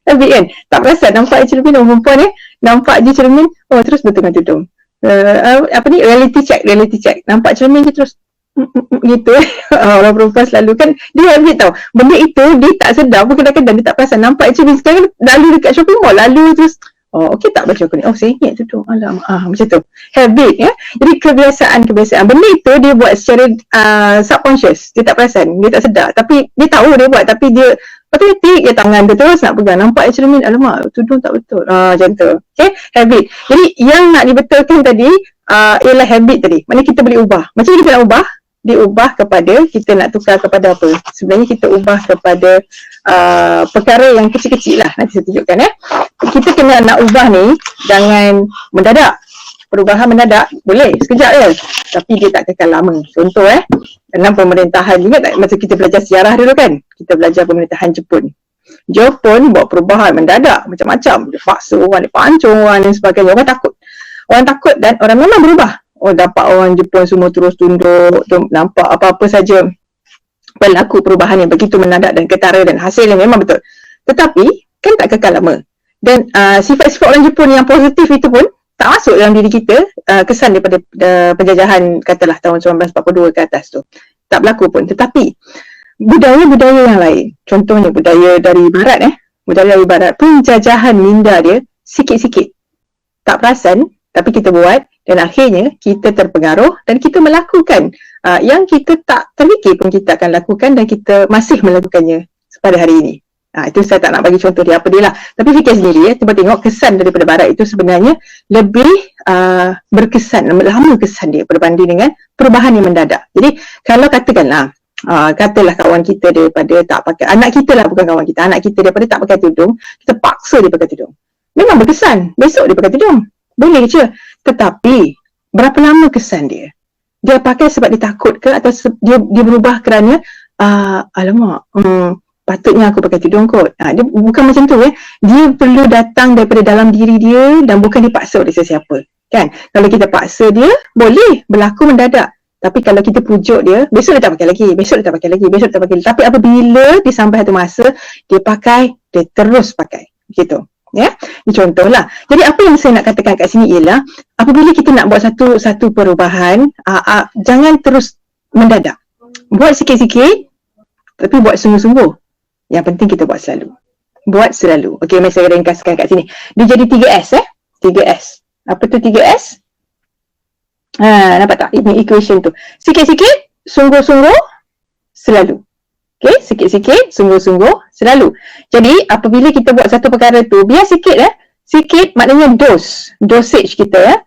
Habit kan? Tak perasan nampak je cermin, orang perempuan nampak je cermin, terus betulkan tudung. Reality check. Nampak cermin je terus gitu. Orang perempuan selalu kan dia habit tau. Benda itu dia tak sedar pun, kadang-kadang dia tak perasan. Nampak cermin sekarang lalu dekat shopping mall, lalu terus okey tak baca aku ni. Saya ingat tu. Alamak, macam tu. Habit ya. Jadi kebiasaan. Benda itu dia buat secara subconscious. Dia tak perasan, dia tak sedar. Tapi dia tahu dia buat, tapi dia otomatik dia tangan dia terus nak pegang. Nampak cermin, alamak, tudung tak betul. Macam tu. Okay, habit. Jadi yang nak dibetulkan tadi ialah habit tadi. Maknanya kita boleh ubah. Macam kita nak ubah? Diubah kepada, kita nak tukar kepada apa? Sebenarnya kita ubah kepada perkara yang kecil-kecil lah. Nanti saya tunjukkan Kita kena nak ubah ni, jangan mendadak. Perubahan mendadak boleh sekejap je, tapi dia tak kekal lama. Contoh dalam pemerintahan, ingat tak masa kita belajar sejarah dulu kan? Kita belajar pemerintahan Jepun buat perubahan mendadak macam-macam. Dia paksa orang, dia pancung orang dan sebagainya. Orang takut dan orang memang berubah. Dapat orang Jepun semua terus tunduk, nampak apa-apa saja berlaku perubahan yang begitu mendadak dan ketara, dan hasilnya memang betul. Tetapi kan tak kekal lama. Dan sifat-sifat orang Jepun yang positif itu pun tak masuk dalam diri kita, kesan daripada penjajahan katalah tahun 1942 ke atas tu. Tak berlaku pun. Tetapi budaya-budaya yang lain, contohnya budaya dari barat budaya dari barat, penjajahan minda dia sikit-sikit. Tak perasan, tapi kita buat. Dan akhirnya kita terpengaruh dan kita melakukan yang kita tak terfikir pun kita akan lakukan, dan kita masih melakukannya pada hari ini. Itu saya tak nak bagi contoh dia apa dia lah. Tapi fikir sendiri cuba tengok kesan daripada barat itu sebenarnya lebih berkesan, lama kesan dia berbanding dengan perubahan yang mendadak. Jadi kalau katakanlah kawan kita daripada tak pakai, anak kita lah bukan kawan kita, anak kita daripada tak pakai tudung, kita paksa dia pakai tudung. Memang berkesan, besok dia pakai tudung. Boleh je. Tetapi berapa lama kesan dia? Dia pakai sebab dia takut ke, atau dia berubah kerana alamak, patutnya aku pakai tudung kot. Dia bukan macam tu Dia perlu datang daripada dalam diri dia dan bukan dipaksa oleh sesiapa. Kan? Kalau kita paksa dia, boleh berlaku mendadak. Tapi kalau kita pujuk dia, besok dia tak pakai lagi, besok dia tak pakai lagi. Tapi apabila dia sampai satu masa, dia terus pakai. Gitu. Ini contohlah. Jadi apa yang saya nak katakan kat sini ialah, apabila kita nak buat satu perubahan, jangan terus mendadak. Buat sikit-sikit, tapi buat sungguh-sungguh. Yang penting kita buat selalu. Buat selalu. Okey, mari saya ringkaskan kat sini. Dia jadi 3S 3S. Apa tu 3S? Nampak tak? Ini equation tu. Sikit-sikit, sungguh-sungguh, selalu. Okay, sikit-sikit, sungguh-sungguh, selalu. Jadi, apabila kita buat satu perkara tu, biar sikit sikit maknanya dosage kita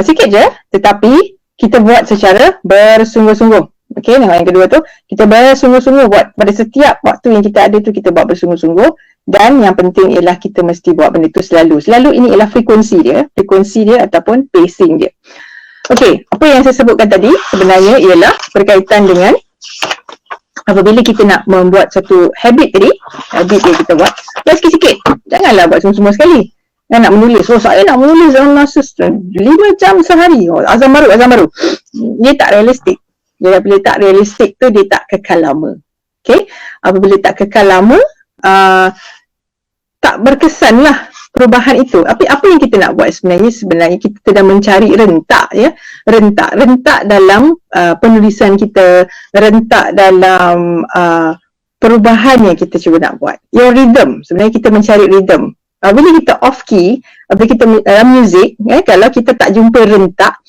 sikit je, tetapi kita buat secara bersungguh-sungguh. Okay, yang kedua tu, kita bersungguh-sungguh buat pada setiap waktu yang kita ada tu, kita buat bersungguh-sungguh. Dan yang penting ialah kita mesti buat benda tu selalu. Selalu ini ialah frekuensi dia ataupun pacing dia. Okay, apa yang saya sebutkan tadi sebenarnya ialah berkaitan dengan apabila kita nak membuat satu habit tadi, habit yang kita buat sikit-sikit, janganlah buat semua sekali. Nak menulis, saya nak menulis dalam masa 5 jam sehari, azam baru. Dia tak realistik. Jadi apabila tak realistik tu, dia tak kekal lama. Okay, apabila tak kekal lama, tak berkesan lah perubahan itu. Apa yang kita nak buat sebenarnya kita sedang mencari rentak rentak dalam penulisan kita, rentak dalam perubahan yang kita cuba nak buat. Your rhythm, sebenarnya kita mencari rhythm. Bila kita off key, bila kita dalam muzik, kalau kita tak jumpa rentak,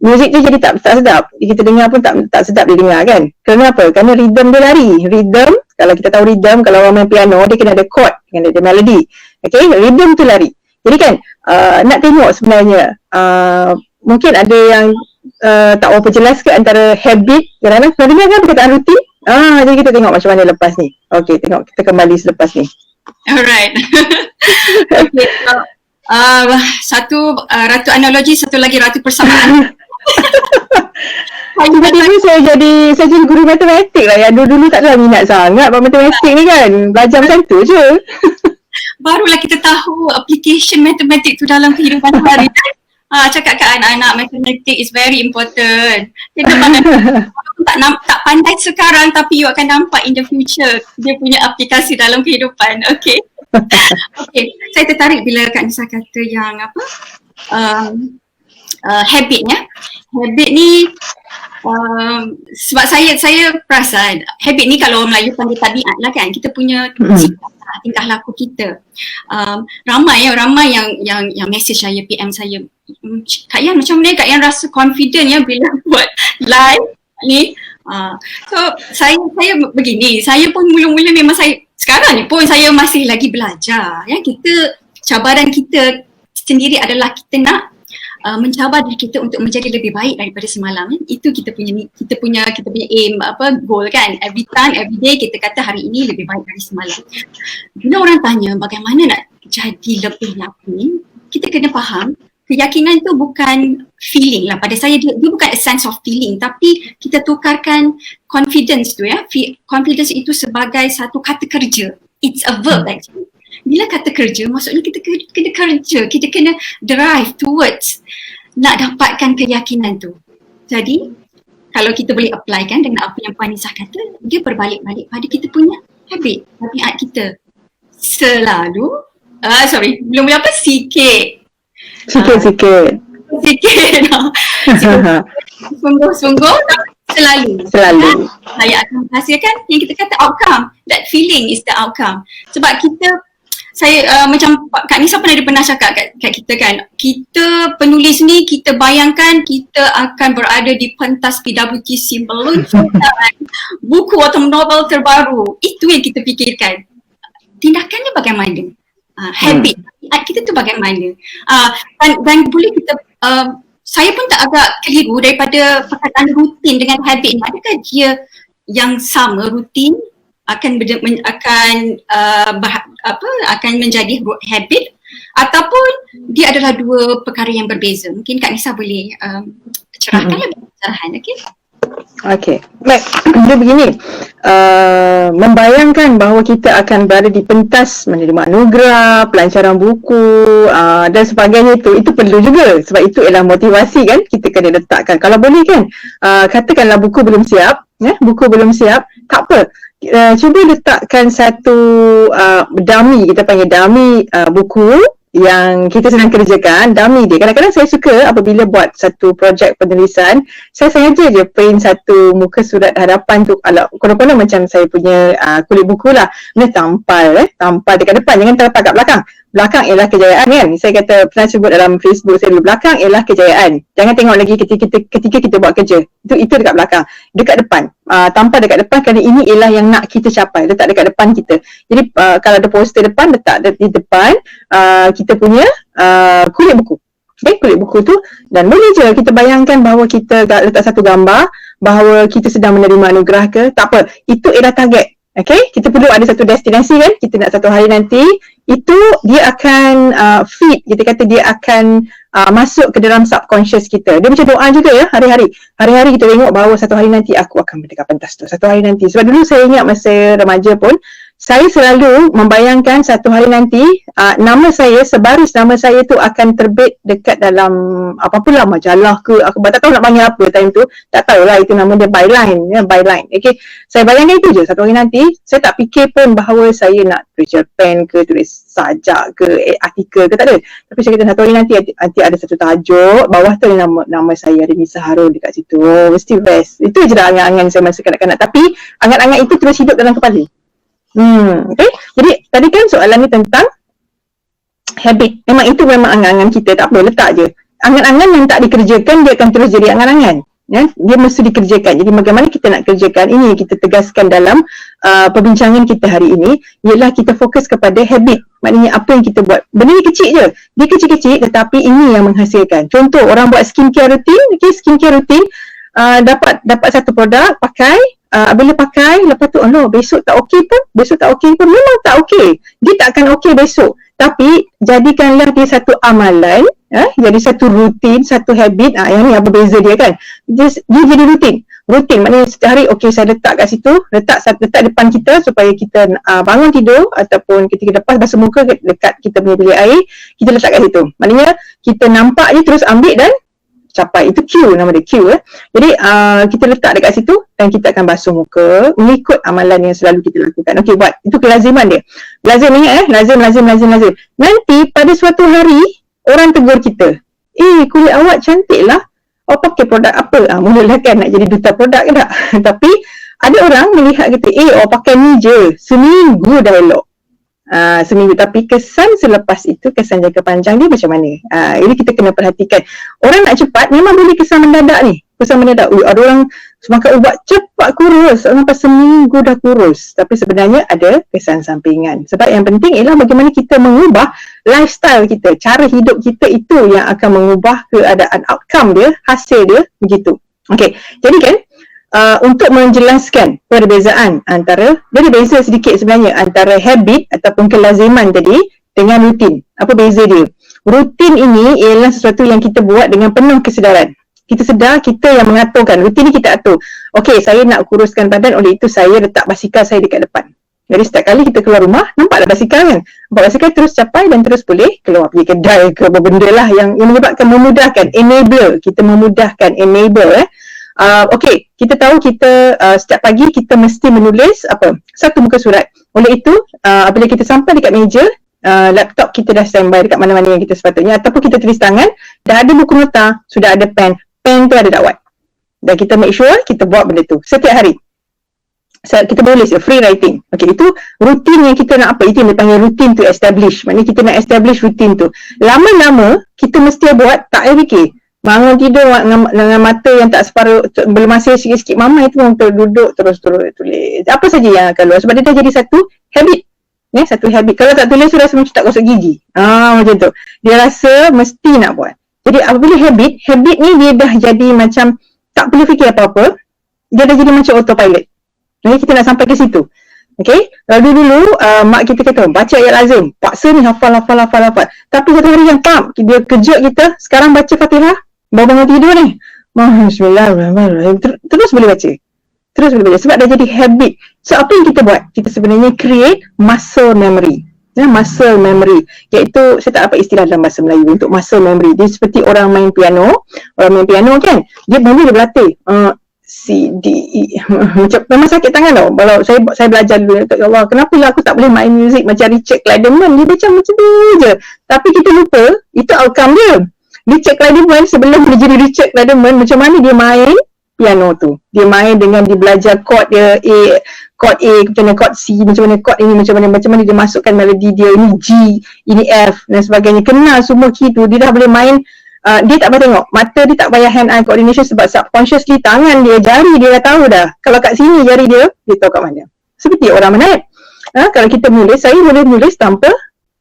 muzik tu jadi tak sedap. Kita dengar pun tak sedap dia dengar kan. Kenapa? Kerana rhythm dia lari. Rhythm, kalau kita tahu rhythm, kalau orang main piano, dia kena ada chord, kena ada melody. Okay, rhythm tu lari. Jadi kan, nak tengok sebenarnya mungkin ada yang tak berapa jelas ke antara habit, kadang-kadang pernah dengar kan perkataan rutin? Jadi kita tengok macam mana lepas ni. Okey, tengok kita kembali selepas ni. Alright. Okay, satu ratu analogi, satu lagi ratu persamaan. Tiba-tiba saya jadi guru matematik lah. Yang dulu tak adalah minat sangat buat matematik ni kan. Belajar macam tu je. Barulah kita tahu application matematik tu dalam kehidupan hari. Cakap kat anak-anak, matematik is very important. Kita tak pandai sekarang tapi you akan nampak in the future dia punya aplikasi dalam kehidupan. Okay. Okay, saya tertarik bila Kak Nisa kata yang habitnya. Habit ni sebab saya perasan habit ni kalau orang Melayu panggil tabiat lah kan, kita punya tingkah laku kita. Ramai yang message saya, PM saya, Kak Yan macam mana Kak Yan rasa confident ya bila buat live ni. So saya begini, saya pun mula-mula memang sekarang ni pun saya masih lagi belajar ya. Cabaran kita sendiri adalah kita nak mencabar diri kita untuk menjadi lebih baik daripada semalam. Itu kita punya aim, goal kan. Every time, every day kita kata hari ini lebih baik dari semalam. Bila orang tanya bagaimana nak jadi lebih yakin, kita kena faham keyakinan itu bukan feeling lah. Pada saya dia bukan a sense of feeling, tapi kita tukarkan confidence tu ya. Confidence itu sebagai satu kata kerja. It's a verb actually. Bila kata kerja, maksudnya kita kena kerja, kita kena drive towards nak dapatkan keyakinan tu. Jadi, kalau kita boleh apply kan dengan apa yang Puan Nisa kata, dia berbalik-balik pada kita punya habit, tabiat kita. Selalu, belum apa, sikit. Sikit. Sungguh-sungguh, selalu. Saya akan menghasilkan yang kita kata outcome. That feeling is the outcome. Sebab macam Kak Nisa pernah cakap kat kita kan, kita penulis ni kita bayangkan kita akan berada di pentas PWTC meluncurkan buku atau novel terbaru. Itu yang kita fikirkan. Tindakannya bagaimana? Habit kita tu bagaimana? Dan boleh kita saya pun tak agak keliru daripada perkataan rutin dengan habit. Adakah dia yang sama, rutin akan menjadi habit ataupun dia adalah dua perkara yang berbeza? Mungkin Kak Nisa boleh cerahkan lebih pencerahan, okey? Okey, baik. Dia begini, membayangkan bahawa kita akan berada di pentas menerima anugerah, pelancaran buku dan sebagainya, itu perlu juga. Sebab itu ialah motivasi kan, kita kena letakkan. Kalau boleh kan, katakanlah buku belum siap, buku belum siap, tak apa. Cuba letakkan satu dummy, kita panggil dummy buku yang kita sedang kerjakan, dummy dia. Kadang-kadang saya suka apabila buat satu projek penulisan, saya sengaja je print satu muka surat hadapan tu, konon-konon macam saya punya kulit buku lah, tampal dekat depan, jangan terlepas kat belakang. Belakang ialah kejayaan kan. Saya kata, pernah sebut dalam Facebook saya dulu, belakang ialah kejayaan. Jangan tengok lagi ketika kita buat kerja. Itu dekat belakang. Dekat depan. Tampal dekat depan kerana ini ialah yang nak kita capai. Letak dekat depan kita. Jadi kalau ada poster depan, letak di depan kita punya kulit buku. Okay, kulit buku tu. Dan boleh je kita bayangkan bahawa kita letak satu gambar bahawa kita sedang menerima anugerah ke. Tak apa. Itu ialah target. Okay, kita perlu ada satu destinasi kan. Kita nak satu hari nanti, itu dia akan feed, kita kata dia akan masuk ke dalam subconscious kita. Dia macam doa juga ya, hari-hari kita tengok bahawa satu hari nanti aku akan berdekat pentas tu, satu hari nanti. Sebab dulu saya ingat masa remaja pun, saya selalu membayangkan satu hari nanti nama saya, sebaris nama saya tu akan terbit dekat dalam apa-apalah majalah ke, aku tak tahu nak panggil apa time tu, tak tahulah itu nama dia byline. Okay, saya bayangkan itu je satu hari nanti. Saya tak fikir pun bahawa saya nak tulis cerpen ke, tulis sajak ke, artikel ke, tak ada. Tapi saya kata satu hari nanti ada satu tajuk, bawah tu ada nama saya, ada Nisa Harun dekat situ. Oh, mesti best. Itu je dah angan-angan saya masa kanak-kanak. Tapi angan-angan itu terus hidup dalam kepala. Okay. Jadi tadi kan soalan ni tentang habit. Memang itu memang angan-angan kita, tak apa, letak je. Angan-angan yang tak dikerjakan dia akan terus jadi angan-angan. Dia mesti dikerjakan. Jadi bagaimana kita nak kerjakan, ini yang kita tegaskan dalam perbincangan kita hari ini, ialah kita fokus kepada habit. Maknanya apa yang kita buat. Benda ni kecil je. Dia kecil-kecil tetapi ini yang menghasilkan. Contoh, orang buat skincare routine, skincare routine, dapat satu produk, pakai, bila pakai, lepas tu, besok tak okey pun, memang tak okey. Dia tak akan okey besok. Tapi, jadikanlah dia satu amalan, jadi satu rutin, satu habit. Yang ni apa beza dia kan? Dia jadi rutin. Rutin maknanya setiap hari, okey saya letak kat situ, letak depan kita supaya kita bangun tidur ataupun ketika lepas basuh muka dekat kita punya bilik air, kita letak kat situ. Maknanya kita nampak je terus ambil dan capai. Itu Q, nama dia Q. Jadi kita letak dekat situ dan kita akan basuh muka mengikut amalan yang selalu kita lakukan. Okey, buat. Itu kelaziman dia. Lazim ingat lazim. Nanti pada suatu hari orang tegur kita, kulit awak cantik lah, awak pakai produk apa? Mulalah kan nak jadi duta produk ke tak? Tapi ada orang melihat kita, awak pakai ni je, seminggu dah elok. Seminggu, tapi kesan selepas itu, kesan jangka panjang dia macam mana? Ini kita kena perhatikan. Orang nak cepat memang boleh kesan mendadak ni. Kesan mendadak, ada orang makan ubat cepat kurus, sampai seminggu dah kurus. Tapi sebenarnya ada kesan sampingan. Sebab yang penting ialah bagaimana kita mengubah lifestyle kita, cara hidup kita, itu yang akan mengubah keadaan, outcome dia, hasil dia, begitu. Okey, jadi kan untuk menjelaskan perbezaan antara, dia beza sedikit sebenarnya antara habit ataupun kelaziman tadi dengan rutin. Apa beza dia? Rutin ini ialah sesuatu yang kita buat dengan penuh kesedaran. Kita sedar, kita yang mengaturkan. Rutin ni kita atur. Okey, saya nak kuruskan badan, oleh itu saya letak basikal saya dekat depan. Jadi setiap kali kita keluar rumah, nampaklah basikal kan? Nampak basikal terus capai dan terus boleh keluar pergi kedai ke benda lah yang menyebabkan, memudahkan, enable. Kita memudahkan, enable. Okey, kita tahu kita setiap pagi kita mesti menulis satu muka surat. Oleh itu, apabila kita sampai dekat meja, laptop kita dah standby dekat mana-mana yang kita sepatutnya, ataupun kita tulis tangan, dah ada buku nota, sudah ada pen tu ada dakwat. Dan kita make sure kita buat benda tu setiap hari. Kita boleh free writing. Okey, itu rutin yang kita nak Itu yang dipanggil rutin to establish. Maknanya kita nak establish rutin tu. Lama-lama kita mesti buat, tak payah fikir. Bangun tidur dengan mata yang tak separuh, bermasih sikit-sikit, mama itu untuk duduk terus tulis apa saja yang akan keluar, sebab dia dah jadi satu habit. Satu habit. Kalau tak tulis, rasa macam tak gosok gigi. Macam tu. Dia rasa mesti nak buat. Jadi apabila habit ni dia dah jadi macam tak perlu fikir apa-apa, dia dah jadi macam autopilot. Jadi kita nak sampai ke situ. Okey, dulu mak kita kata baca ayat lazim, paksa ni hafal. Tapi satu hari yang dia kejut kita, sekarang baca Fatihah, baru bangun tidur ni, bismillahirrahmanirrahim, terus boleh baca. Sebab dah jadi habit. So apa yang kita buat? Kita sebenarnya create muscle memory. Muscle memory, iaitu saya tak dapat istilah dalam bahasa Melayu untuk muscle memory. Dia seperti orang main piano. Kan, dia mula dia berlatih C, D, E. Macam memang sakit tangan tau. Kalau saya belajar dulu, ya Allah, kenapa lah aku tak boleh main muzik macam Richard Clayderman? Dia macam tu je. Tapi kita lupa, itu outcome dia. Richard Clayderman, sebelum dia jadi Richard Clayderman, macam mana dia main piano tu? Dia main dengan dia belajar chord dia, chord A, macam mana chord C, macam mana chord ini, macam mana dia masukkan melodi dia, ini G, ini F dan sebagainya. Kenal semua key tu, dia dah boleh main. Dia tak payah tengok, mata dia tak payah hand eye coordination sebab subconsciously tangan dia, jari dia dah tahu dah. Kalau kat sini jari dia tahu kat mana. Seperti orang menaip. Kalau kita menulis, saya boleh menulis tanpa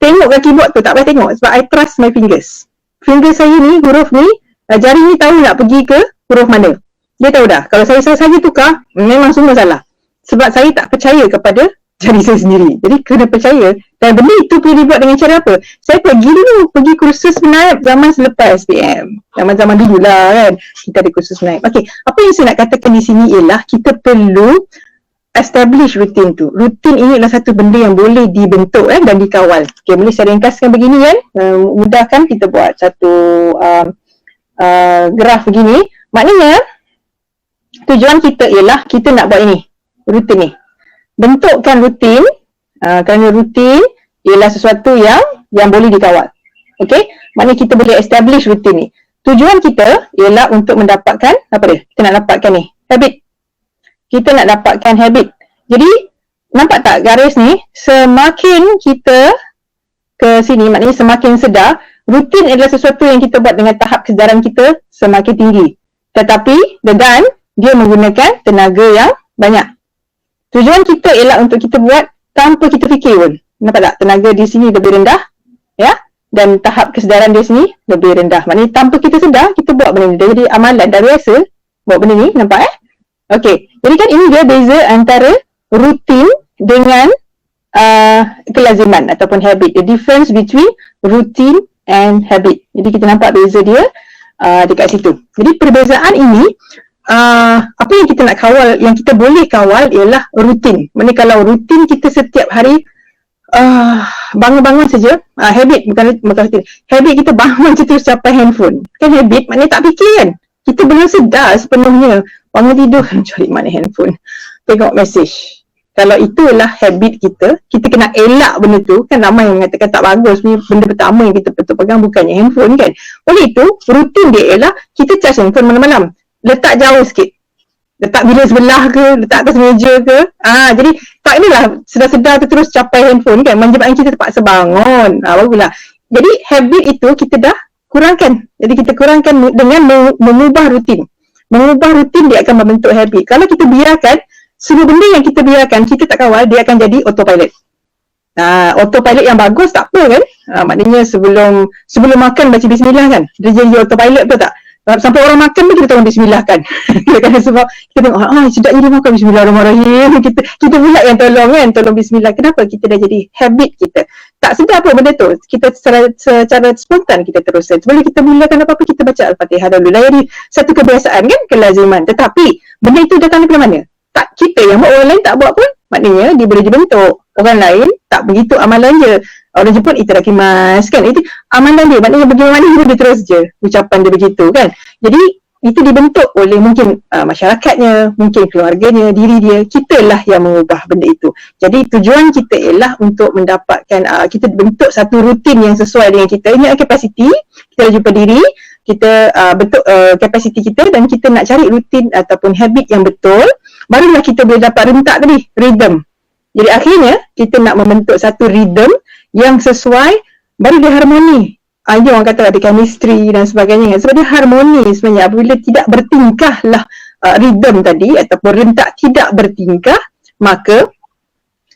tengok kat keyboard tu, tak payah tengok sebab I trust my fingers. Finger saya ni, huruf ni, jari ni tahu nak pergi ke huruf mana. Dia tahu dah. Kalau saya saja tukar, memang semua salah. Sebab saya tak percaya kepada jari saya sendiri. Jadi kena percaya. Dan benda itu perlu dibuat dengan cara apa? Saya pergi kursus menaip zaman selepas SPM. Zaman-zaman dulu lah kan. Kita ada kursus menaip. Okey, apa yang saya nak katakan di sini ialah kita perlu establish rutin tu. Rutin ini adalah satu benda yang boleh dibentuk dan dikawal. Okey, boleh saya ringkaskan begini kan. Mudah kan kita buat satu graf begini. Maknanya tujuan kita ialah kita nak buat ini. Rutin ni. Bentukkan rutin, kerana rutin ialah sesuatu yang boleh dikawal. Okey? Maknanya kita boleh establish rutin ni. Tujuan kita ialah untuk mendapatkan apa dia? Kita nak dapatkan ni, habit. Kita nak dapatkan habit. Jadi, nampak tak garis ni? Semakin kita ke sini, maknanya semakin sedar, rutin adalah sesuatu yang kita buat dengan tahap kesedaran kita semakin tinggi. Tetapi dan dia menggunakan tenaga yang banyak. Tujuan kita ialah untuk kita buat tanpa kita fikir pun. Nampak tak? Tenaga di sini lebih rendah, ya, dan tahap kesedaran di sini lebih rendah. Maknanya tanpa kita sedar, kita buat benda ni. Jadi amalan dah biasa buat benda ni, nampak Okey, jadi kan ini dia beza antara rutin dengan kelaziman ataupun habit. The difference between routine and habit. Jadi kita nampak beza dia dekat situ. Jadi perbezaan ini, apa yang kita nak kawal, yang kita boleh kawal ialah rutin. Maksudnya kalau rutin kita setiap hari bangun-bangun saja, habit bukan rutin. Habit kita bangun je terus capai handphone. Kan habit maknanya tak fikir kan. Kita belum sedar sepenuhnya. Bangun tidur, cari mana handphone. Tengok mesej. Kalau itulah habit kita, kita kena elak benda tu. Kan ramai yang mengatakan tak bagus. Benda pertama yang kita betul pegang bukannya handphone kan. Oleh itu, rutin dia ialah kita charge handphone malam-malam. Letak jauh sikit. Letak bilik sebelah ke, letak atas meja ke. Jadi tak inilah sedar-sedar tu terus capai handphone kan. Menyebabkan kita terpaksa bangun. Barulah. Jadi habit itu kita dah kurangkan. Jadi kita kurangkan dengan mengubah rutin. Mengubah rutin dia akan membentuk habit. Kalau kita biarkan, semua benda yang kita biarkan, kita tak kawal, dia akan jadi autopilot. Autopilot yang bagus tak apa kan? Maknanya sebelum makan baca bismillah kan? Dia jadi autopilot tu tak? Sampai orang makan pun kita tolong bismillah kan? Sebab kita tengok, sedap dia makan bismillahirrahmanirrahim. Kita pula yang tolong kan? Tolong bismillah. Kenapa? Kita dah jadi habit kita. Tak sedar apa benda tu. Kita secara spontan kita teruskan. Sebelum kita mulakan apa-apa, kita baca Al-Fatihah dulu. Dah jadi satu kebiasaan kan? Kelaziman. Tetapi, benda itu datang dari mana? Tak, kita yang buat, orang lain tak buat pun. Maknanya, dia boleh dibentuk. Orang lain tak begitu amalan je. Orang Jepun itadakimasu kan. Itu amalan dia. Maknanya bagaimana dia terus je ucapan dia begitu kan. Jadi itu dibentuk oleh mungkin masyarakatnya, mungkin keluarganya, diri dia. Kitalah yang mengubah benda itu. Jadi tujuan kita ialah untuk mendapatkan, kita bentuk satu rutin yang sesuai dengan kita. Ini kapasiti, kita jumpa diri, kita bentuk kapasiti kita dan kita nak cari rutin ataupun habit yang betul. Barulah kita boleh dapat rentak tadi, rhythm. Jadi akhirnya kita nak membentuk satu rhythm yang sesuai, baru dia harmoni. Ini orang kata ada chemistry dan sebagainya. Sebab dia harmoni sebenarnya. Apabila tidak bertingkah lah rhythm tadi ataupun rentak tidak bertingkah, maka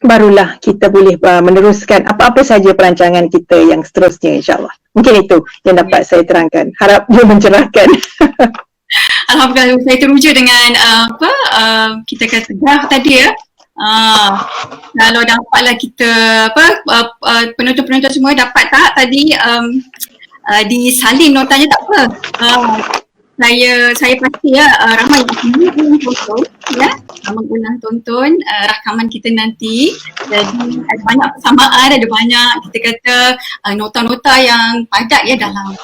barulah kita boleh meneruskan apa-apa saja perancangan kita yang seterusnya, insyaAllah. Mungkin itu yang dapat saya terangkan. Harap dia mencerahkan. Alhamdulillah, saya teruja dengan kita kata graf tadi ya. Kalau dapatlah kita penonton-penonton semua dapat tak tadi disalin notanya tak apa. Saya pasti ya ramai yang tonton ya, ramai ulang tonton rakaman kita nanti. Jadi ada banyak persamaan, ada banyak kita kata nota-nota yang padat ya dalam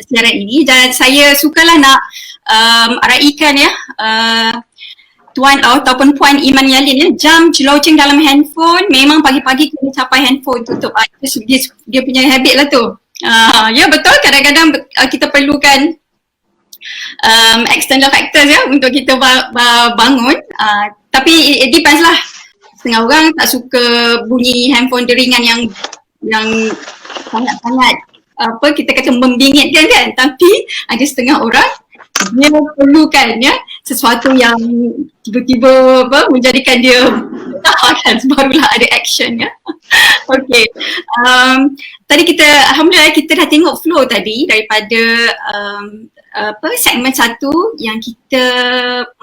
siaran ini. Dan saya sukalah nak raikan ya Tuan ataupun Puan Iman Yalin ya, jam celoceng dalam handphone memang pagi-pagi kena capai handphone tutup. Dia punya habit lah tu. Ya betul, kadang-kadang kita perlukan external factors ya untuk kita bangun. Tapi it depends lah. Setengah orang tak suka bunyi handphone deringan yang sangat-sangat kita kata membingitkan kan. Tapi ada setengah orang dia perlukan ya sesuatu yang tiba-tiba menjadikan dia kan, barulah ada action ya. Okey. Tadi kita alhamdulillah kita dah tengok flow tadi daripada segmen satu yang kita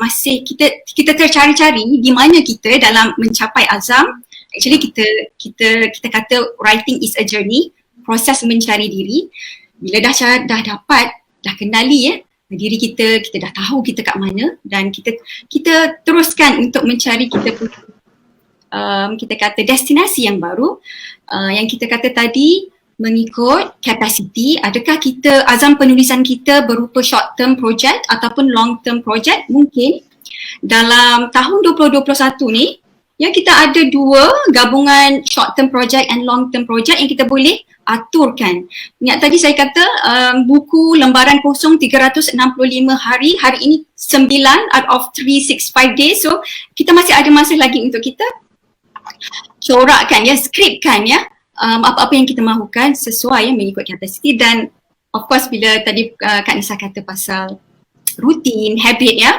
masih kita tercari-cari di mana kita dalam mencapai azam. Actually kita kata writing is a journey, proses mencari diri. Bila dah dapat, dah kenali ya diri kita dah tahu kita kat mana dan kita teruskan untuk mencari kita kita kata destinasi yang baru yang kita kata tadi mengikut capacity. Adakah kita azam penulisan kita berupa short term project ataupun long term project? Mungkin dalam tahun 2021 ni ya kita ada dua gabungan short term project and long term project yang kita boleh aturkan. Ingat tadi saya kata buku lembaran kosong 365 hari ini 9 out of 365 days. So kita masih ada masa lagi untuk kita corakkan ya, skripkan ya apa-apa yang kita mahukan sesuai ya mengikut kapasiti. Dan of course bila tadi Kak Nisa kata pasal rutin, habit ya.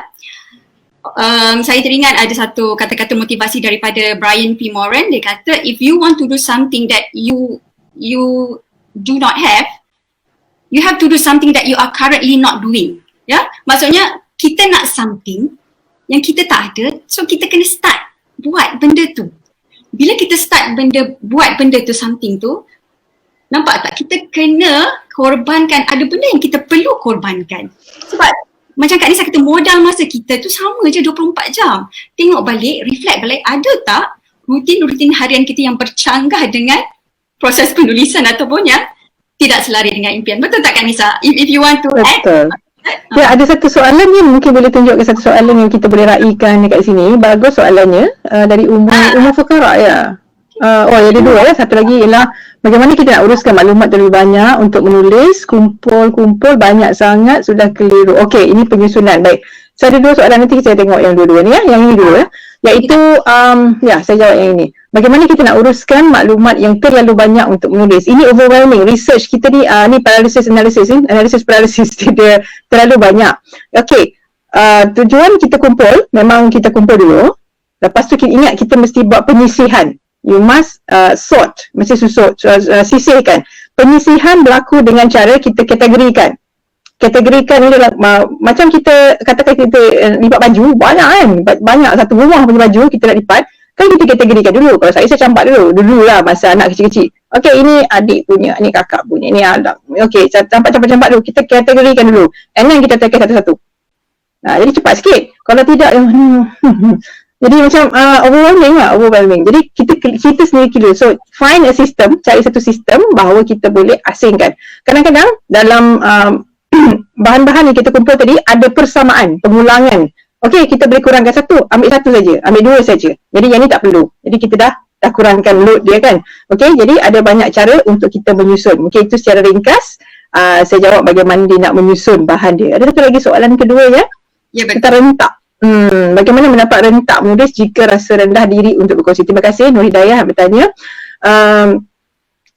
Saya teringat ada satu kata-kata motivasi daripada Brian P. Moran. Dia kata, if you want to do something that you do not have, you have to do something that you are currently not doing. Ya, maksudnya kita nak something yang kita tak ada, so kita kena start buat benda tu. Bila kita start buat benda tu, something tu, nampak tak, kita kena korbankan, ada benda yang kita perlu korbankan. Sebab macam Kak Nisa kata, modal masa kita tu sama je 24 jam. Tengok balik, reflect balik, ada tak rutin-rutin harian kita yang bercanggah dengan proses penulisan ataupun yang tidak selari dengan impian. Betul tak Kak Nisa? If you want to add. Betul. Ya, ada satu soalan ni mungkin boleh tunjukkan satu soalan yang kita boleh raikan dekat sini. Bagus soalannya, dari Umar Fukara ya. Ada dua ya. Satu lagi ialah bagaimana kita nak uruskan maklumat terlalu banyak untuk menulis, kumpul banyak sangat, sudah keliru. Okey, ini penyusunan. Baik. So ada dua soalan, nanti saya tengok yang dua-dua ni ya. Yang ini dulu ya. Iaitu, saya jawab yang ini. Bagaimana kita nak uruskan maklumat yang terlalu banyak untuk menulis. Ini overwhelming. Research kita ni analysis paralysis dia terlalu banyak. Okey, tujuan kita kumpul, memang kita kumpul dulu. Lepas tu kita ingat kita mesti buat penyisihan. You must sort, mesti sisihkan. Penyisihan berlaku dengan cara kita kategorikan. Kategorikan ni macam kita katakan kita lipat baju, banyak kan, banyak satu rumah punya baju kita nak lipat, kan kita kategorikan dulu. Kalau saya campak dulu lah masa anak kecil-kecil. Okey, ini adik punya, ini kakak punya, ini anak. Okey, campak dulu, kita kategorikan dulu, and then kita tekan satu-satu. Jadi cepat sikit. Kalau tidak jadi macam overwhelming. Jadi kita sendiri kira. So find a system, cari satu sistem bahawa kita boleh asingkan. Kadang-kadang dalam bahan-bahan yang kita kumpul tadi ada persamaan, pengulangan. Okey, kita boleh kurangkan satu, ambil satu saja, ambil dua saja. Jadi yang ni tak perlu. Jadi kita dah kurangkan load dia kan. Okey, jadi ada banyak cara untuk kita menyusun. Mungkin itu secara ringkas saya jawab bagaimana dia nak menyusun bahan dia. Ada satu lagi soalan kedua ya. Ya, betul. Kita rentak. Bagaimana mendapat rentak menulis jika rasa rendah diri untuk berkongsi? Terima kasih Nur Hidayah bertanya.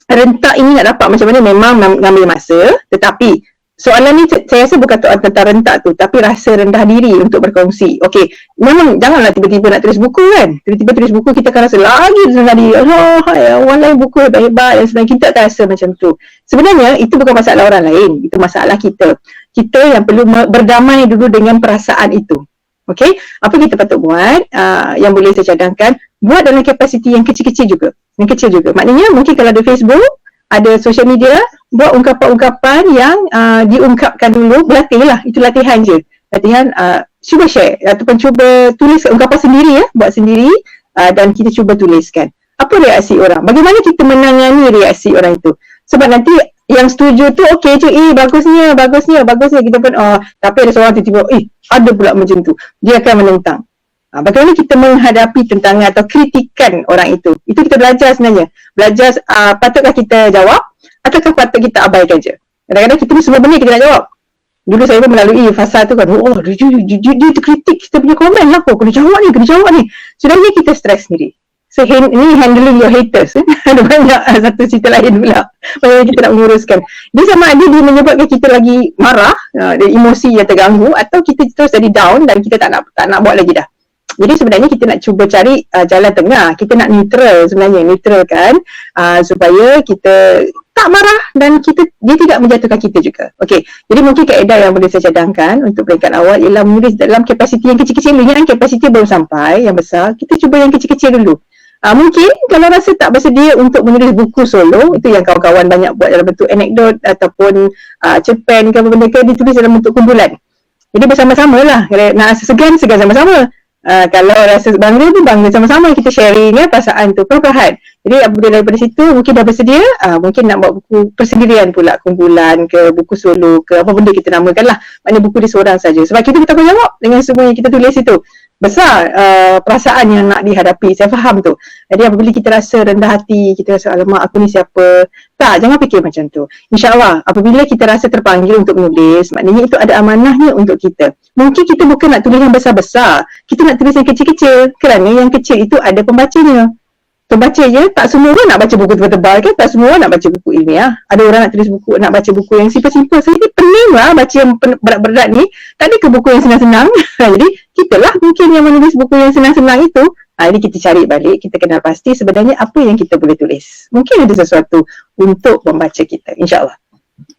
Rentak ini nak dapat macam mana memang mengambil masa, tetapi soalan ni saya rasa bukan tentang rentak tu, tapi rasa rendah diri untuk berkongsi. Okey, memang janganlah tiba-tiba nak tulis buku kan. Tiba-tiba tulis buku kita akan rasa lagi rendah diri. Orang lain buku hebat-hebat dan sebenarnya kita tak rasa macam tu. Sebenarnya itu bukan masalah orang lain, itu masalah kita. Kita yang perlu berdamai dulu dengan perasaan itu. Okey, apa kita patut buat, yang boleh saya cadangkan, buat dalam kapasiti yang kecil-kecil juga. Maknanya mungkin kalau ada Facebook, ada social media, buat ungkapan-ungkapan yang diungkapkan dulu, berlatihlah, itu latihan je. Cuba share ataupun cuba tulis ungkapan sendiri ya, buat sendiri, dan kita cuba tuliskan. Apa reaksi orang? Bagaimana kita menangani reaksi orang itu? Sebab nanti yang setuju tu okey je, bagusnya kita pun tapi ada seorang tiba-tiba ada pula macam tu, dia akan menentang. Bagaimana kita menghadapi tentangan atau kritikan orang itu kita belajar sebenarnya. Patutkah kita jawab ataukah patut kita abaikan je. Kadang-kadang kita ni semua benda kita nak jawab. Dulu saya pun melalui fasa tu kan, dia terkritik kita punya komen lah, kena jawab ni. Sebenarnya kita stres sendiri. So ni handling your haters. Ada banyak satu cerita lain pula bagaimana kita nak menguruskan. Dia sama ada dia menyebabkan kita lagi marah, emosi yang terganggu, atau kita terus jadi down dan kita tak nak buat lagi dah. Jadi sebenarnya kita nak cuba cari jalan tengah. Kita nak neutral kan, supaya kita tak marah dan dia tidak menjatuhkan kita juga. Okey, jadi mungkin kaedah yang boleh saya cadangkan untuk peringkat awal ialah menulis dalam kapasiti yang kecil-kecil dulu. Yang kapasiti belum sampai, yang besar, kita cuba yang kecil-kecil dulu. Mungkin kalau rasa tak bersedia untuk menulis buku solo, itu yang kawan-kawan banyak buat dalam bentuk anekdot ataupun cerpen ke apa benda ke, ditulis dalam bentuk kumpulan. Jadi bersama-sama lah, nak rasa segan sama-sama. Kalau rasa bangga tu bangga sama-sama, kita sharing perasaan tu perlahan. Jadi apabila daripada situ mungkin dah bersedia, mungkin nak buat buku persendirian pula, kumpulan ke buku solo ke apa benda kita namakan lah. Maknanya buku dia seorang saja. Sebab kita bertanggungjawab dengan semua yang kita tulis itu. Besar perasaan yang nak dihadapi, saya faham tu. Jadi apabila kita rasa rendah hati, kita rasa alamak aku ni siapa, jangan fikir macam tu. InsyaAllah apabila kita rasa terpanggil untuk menulis, maknanya itu ada amanahnya untuk kita. Mungkin kita bukan nak tulis yang besar-besar, kita nak tulis yang kecil-kecil, kerana yang kecil itu ada pembacanya. Pembaca ya, tak semua orang nak baca buku tebal-tebal kan, tak semua orang nak baca buku ilmiah. Ada orang nak tulis buku, nak baca buku yang simple-simple. Saya ni pening lah baca yang berat-berat ni. Tak ada ke buku yang senang-senang? Jadi kita lah mungkin yang menulis buku yang senang-senang itu. Jadi kita cari balik, kita kenal pasti sebenarnya apa yang kita boleh tulis. Mungkin ada sesuatu untuk membaca kita, insyaAllah.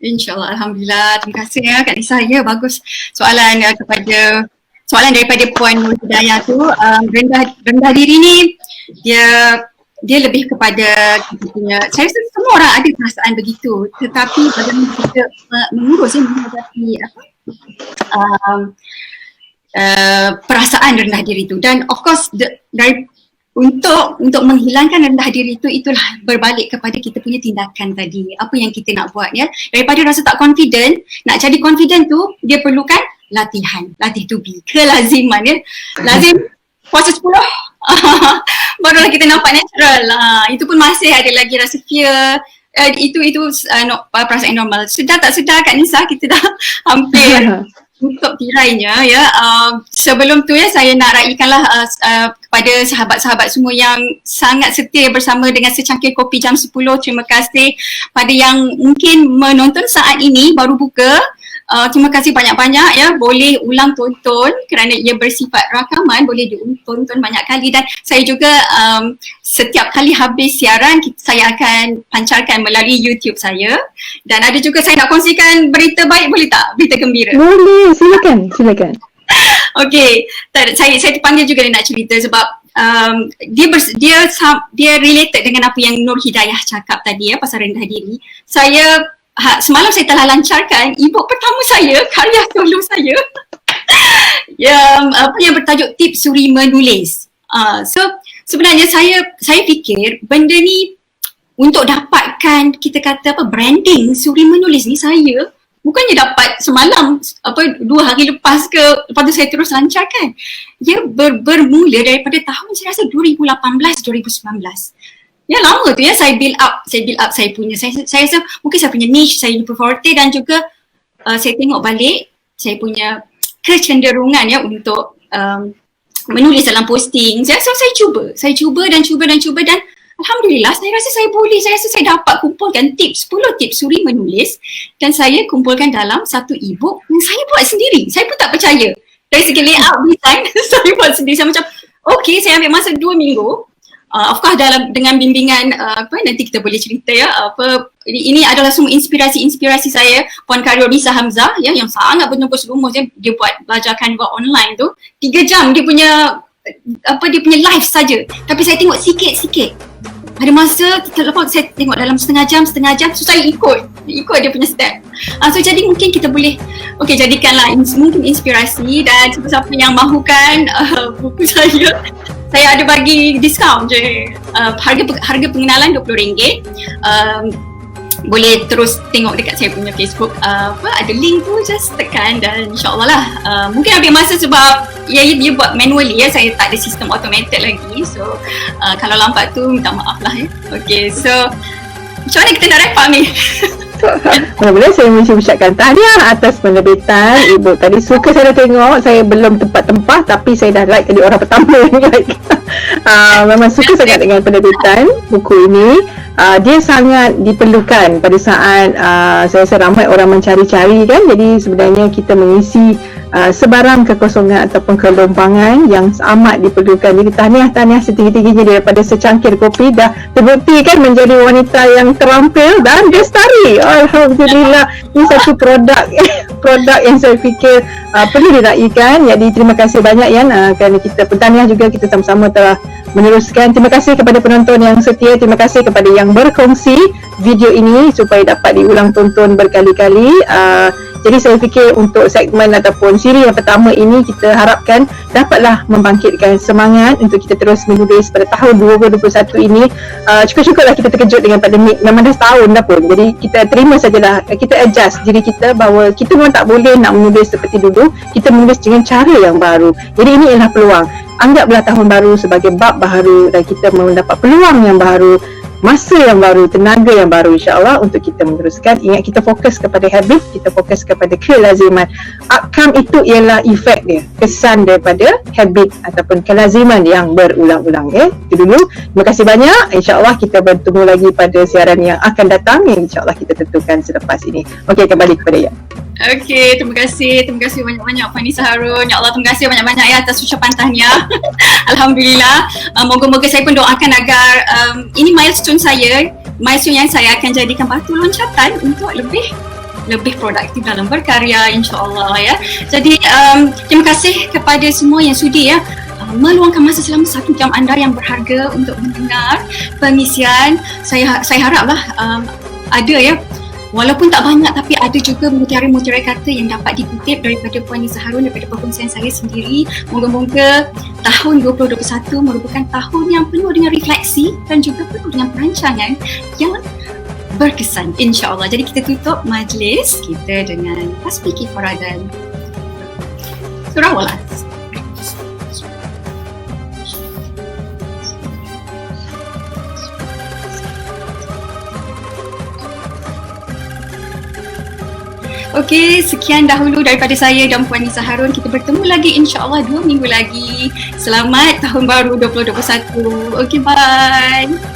InsyaAllah, Alhamdulillah. Terima kasih ya Kak Nisa. Ya, bagus soalan soalan daripada Puan Nur Hidayah tu. Rendah diri ni dia lebih kepada kita punya, saya rasa semua orang ada perasaan begitu, tetapi bagaimana kita mengurus menghadapi perasaan rendah diri itu. Dan of course untuk menghilangkan rendah diri itulah berbalik kepada kita punya tindakan tadi, apa yang kita nak buat ya. Daripada rasa tak confident, nak jadi confident tu dia perlukan latih to be, kelaziman ya. Lazim puasa 10 barulah kita nampak natural. Itu pun masih ada lagi rasa fear. Itu perasaan normal. Sedar tak sedar Kak Nisa, kita dah hampir tutup tirainya ya. Sebelum tu ya, saya nak raikanlah kepada sahabat-sahabat semua yang sangat setia bersama dengan secangkir kopi jam 10. Terima kasih pada yang mungkin menonton saat ini baru buka. Terima kasih banyak-banyak ya, boleh ulang tonton kerana ia bersifat rakaman, boleh ditonton banyak kali. Dan saya juga setiap kali habis siaran saya akan pancarkan melalui YouTube saya. Dan ada juga saya nak kongsikan berita baik, boleh tak? Berita gembira. Boleh, silakan. Okey, saya terpanggil juga nak cerita sebab dia related dengan apa yang Nur Hidayah cakap tadi ya, pasal rendah diri. Semalam saya telah lancarkan e-book pertama saya, karya solo saya yang bertajuk Tips Suri Menulis. So sebenarnya saya fikir benda ni untuk dapatkan kita kata branding suri menulis ni, saya bukannya dapat semalam 2 hari lepas tu saya terus lancarkan. Dia bermula daripada tahun saya rasa 2018-2019. Ya, lama tu ya saya build up saya punya, saya rasa mungkin saya punya niche, saya punya forte, dan juga saya tengok balik saya punya kecenderungan ya untuk menulis dalam posting. Saya cuba dan alhamdulillah saya rasa saya boleh, saya rasa saya dapat kumpulkan 10 tips suri menulis dan saya kumpulkan dalam satu e-book yang saya buat sendiri. Saya pun tak percaya. Dari segi layout design saya buat sendiri. Saya macam okay, saya ambil masa 2 minggu. Of course dengan bimbingan nanti kita boleh cerita ya, ini adalah semua inspirasi saya Puan Karionisa Hamzah ya, yang sangat bertungkus lumus ya. Dia buat belajar Canva online tu 3 jam dia punya live saja, tapi saya tengok sikit-sikit. Ada masa terlepas saya tengok dalam setengah jam, so saya ikut dia punya step. So jadi mungkin kita boleh jadikanlah mungkin inspirasi, dan siapa-siapa yang mahukan buku saya ada bagi diskaun je. Harga pengenalan RM20. Boleh terus tengok dekat saya punya Facebook, ada link tu, just tekan dan insyaAllah lah. Mungkin ambil masa sebab dia buat manually ya, saya tak ada sistem automated lagi. So kalau lambat tu minta maaf lah ya. Okay, so macam mana kita nak wrap up ni? Mula-mula saya mengucapkan tahniah atas penerbitan e-book tadi. Suka saya dah tengok, saya belum tempat tapi saya dah like tadi, orang pertama yang like. Memang suka sangat dengan penerbitan buku ini. Dia sangat diperlukan pada saat saya rasa ramai orang mencari-cari kan. Jadi sebenarnya kita mengisi sebarang kekosongan ataupun kelompangan yang amat diperlukan. Jadi tahniah setinggi-tingginya daripada secangkir kopi dah terbukti kan menjadi wanita yang terampil dan bestari. Alhamdulillah, ini satu produk yang saya fikir perlu diraikan. Jadi terima kasih banyak Yan, kerana kita bertahniah juga, kita sama-sama telah meneruskan. Terima kasih kepada penonton yang setia, terima kasih kepada yang berkongsi video ini supaya dapat diulang tonton berkali-kali. Jadi saya fikir untuk segmen ataupun siri yang pertama ini kita harapkan dapatlah membangkitkan semangat untuk kita terus menulis pada tahun 2021 ini. Cukup-cukuplah kita terkejut dengan pandemik, memang dah setahun dah pun. Jadi kita terima sajalah, kita adjust diri kita bahawa kita memang tak boleh nak menulis seperti dulu, kita menulis dengan cara yang baru. Jadi ini ialah peluang. Anggaplah tahun baru sebagai bab baharu dan kita mendapat peluang yang baru. masa yang baru, tenaga yang baru insya-Allah untuk kita meneruskan. Ingat, kita fokus kepada habit, kita fokus kepada kelaziman. Outcome itu ialah efek dia, kesan daripada habit ataupun kelaziman yang berulang-ulang. Itu dulu. Terima kasih banyak. Insya-Allah kita bertemu lagi pada siaran yang akan datang yang insya-Allah kita tentukan selepas ini. Okey, kembali kepada ya. Okey, terima kasih banyak-banyak Fani Saharun. Ya Allah, terima kasih banyak-banyak ya atas ucapan tahniah. Alhamdulillah. Moga-moga saya pun doakan agar ini milestone yang saya akan jadikan batu loncatan untuk lebih produktif dalam berkarya, insya-Allah ya. Jadi terima kasih kepada semua yang sudi meluangkan masa selama 1 jam anda yang berharga untuk mendengar pengisian. Saya haraplah ada ya, walaupun tak banyak tapi ada juga mutiara-mutiara kata yang dapat dikutip daripada Puan Nisa Harun, daripada perkongsian saya sendiri. Moga-moga tahun 2021 merupakan tahun yang penuh dengan refleksi dan juga penuh dengan perancangan yang berkesan, insya-Allah. Jadi kita tutup majlis kita dengan tasbih kifarah dan surah Walas. Okey, sekian dahulu daripada saya dan Puan Nisa Harun. Kita bertemu lagi insya-Allah 2 minggu lagi. Selamat Tahun Baru 2021. Okey, bye.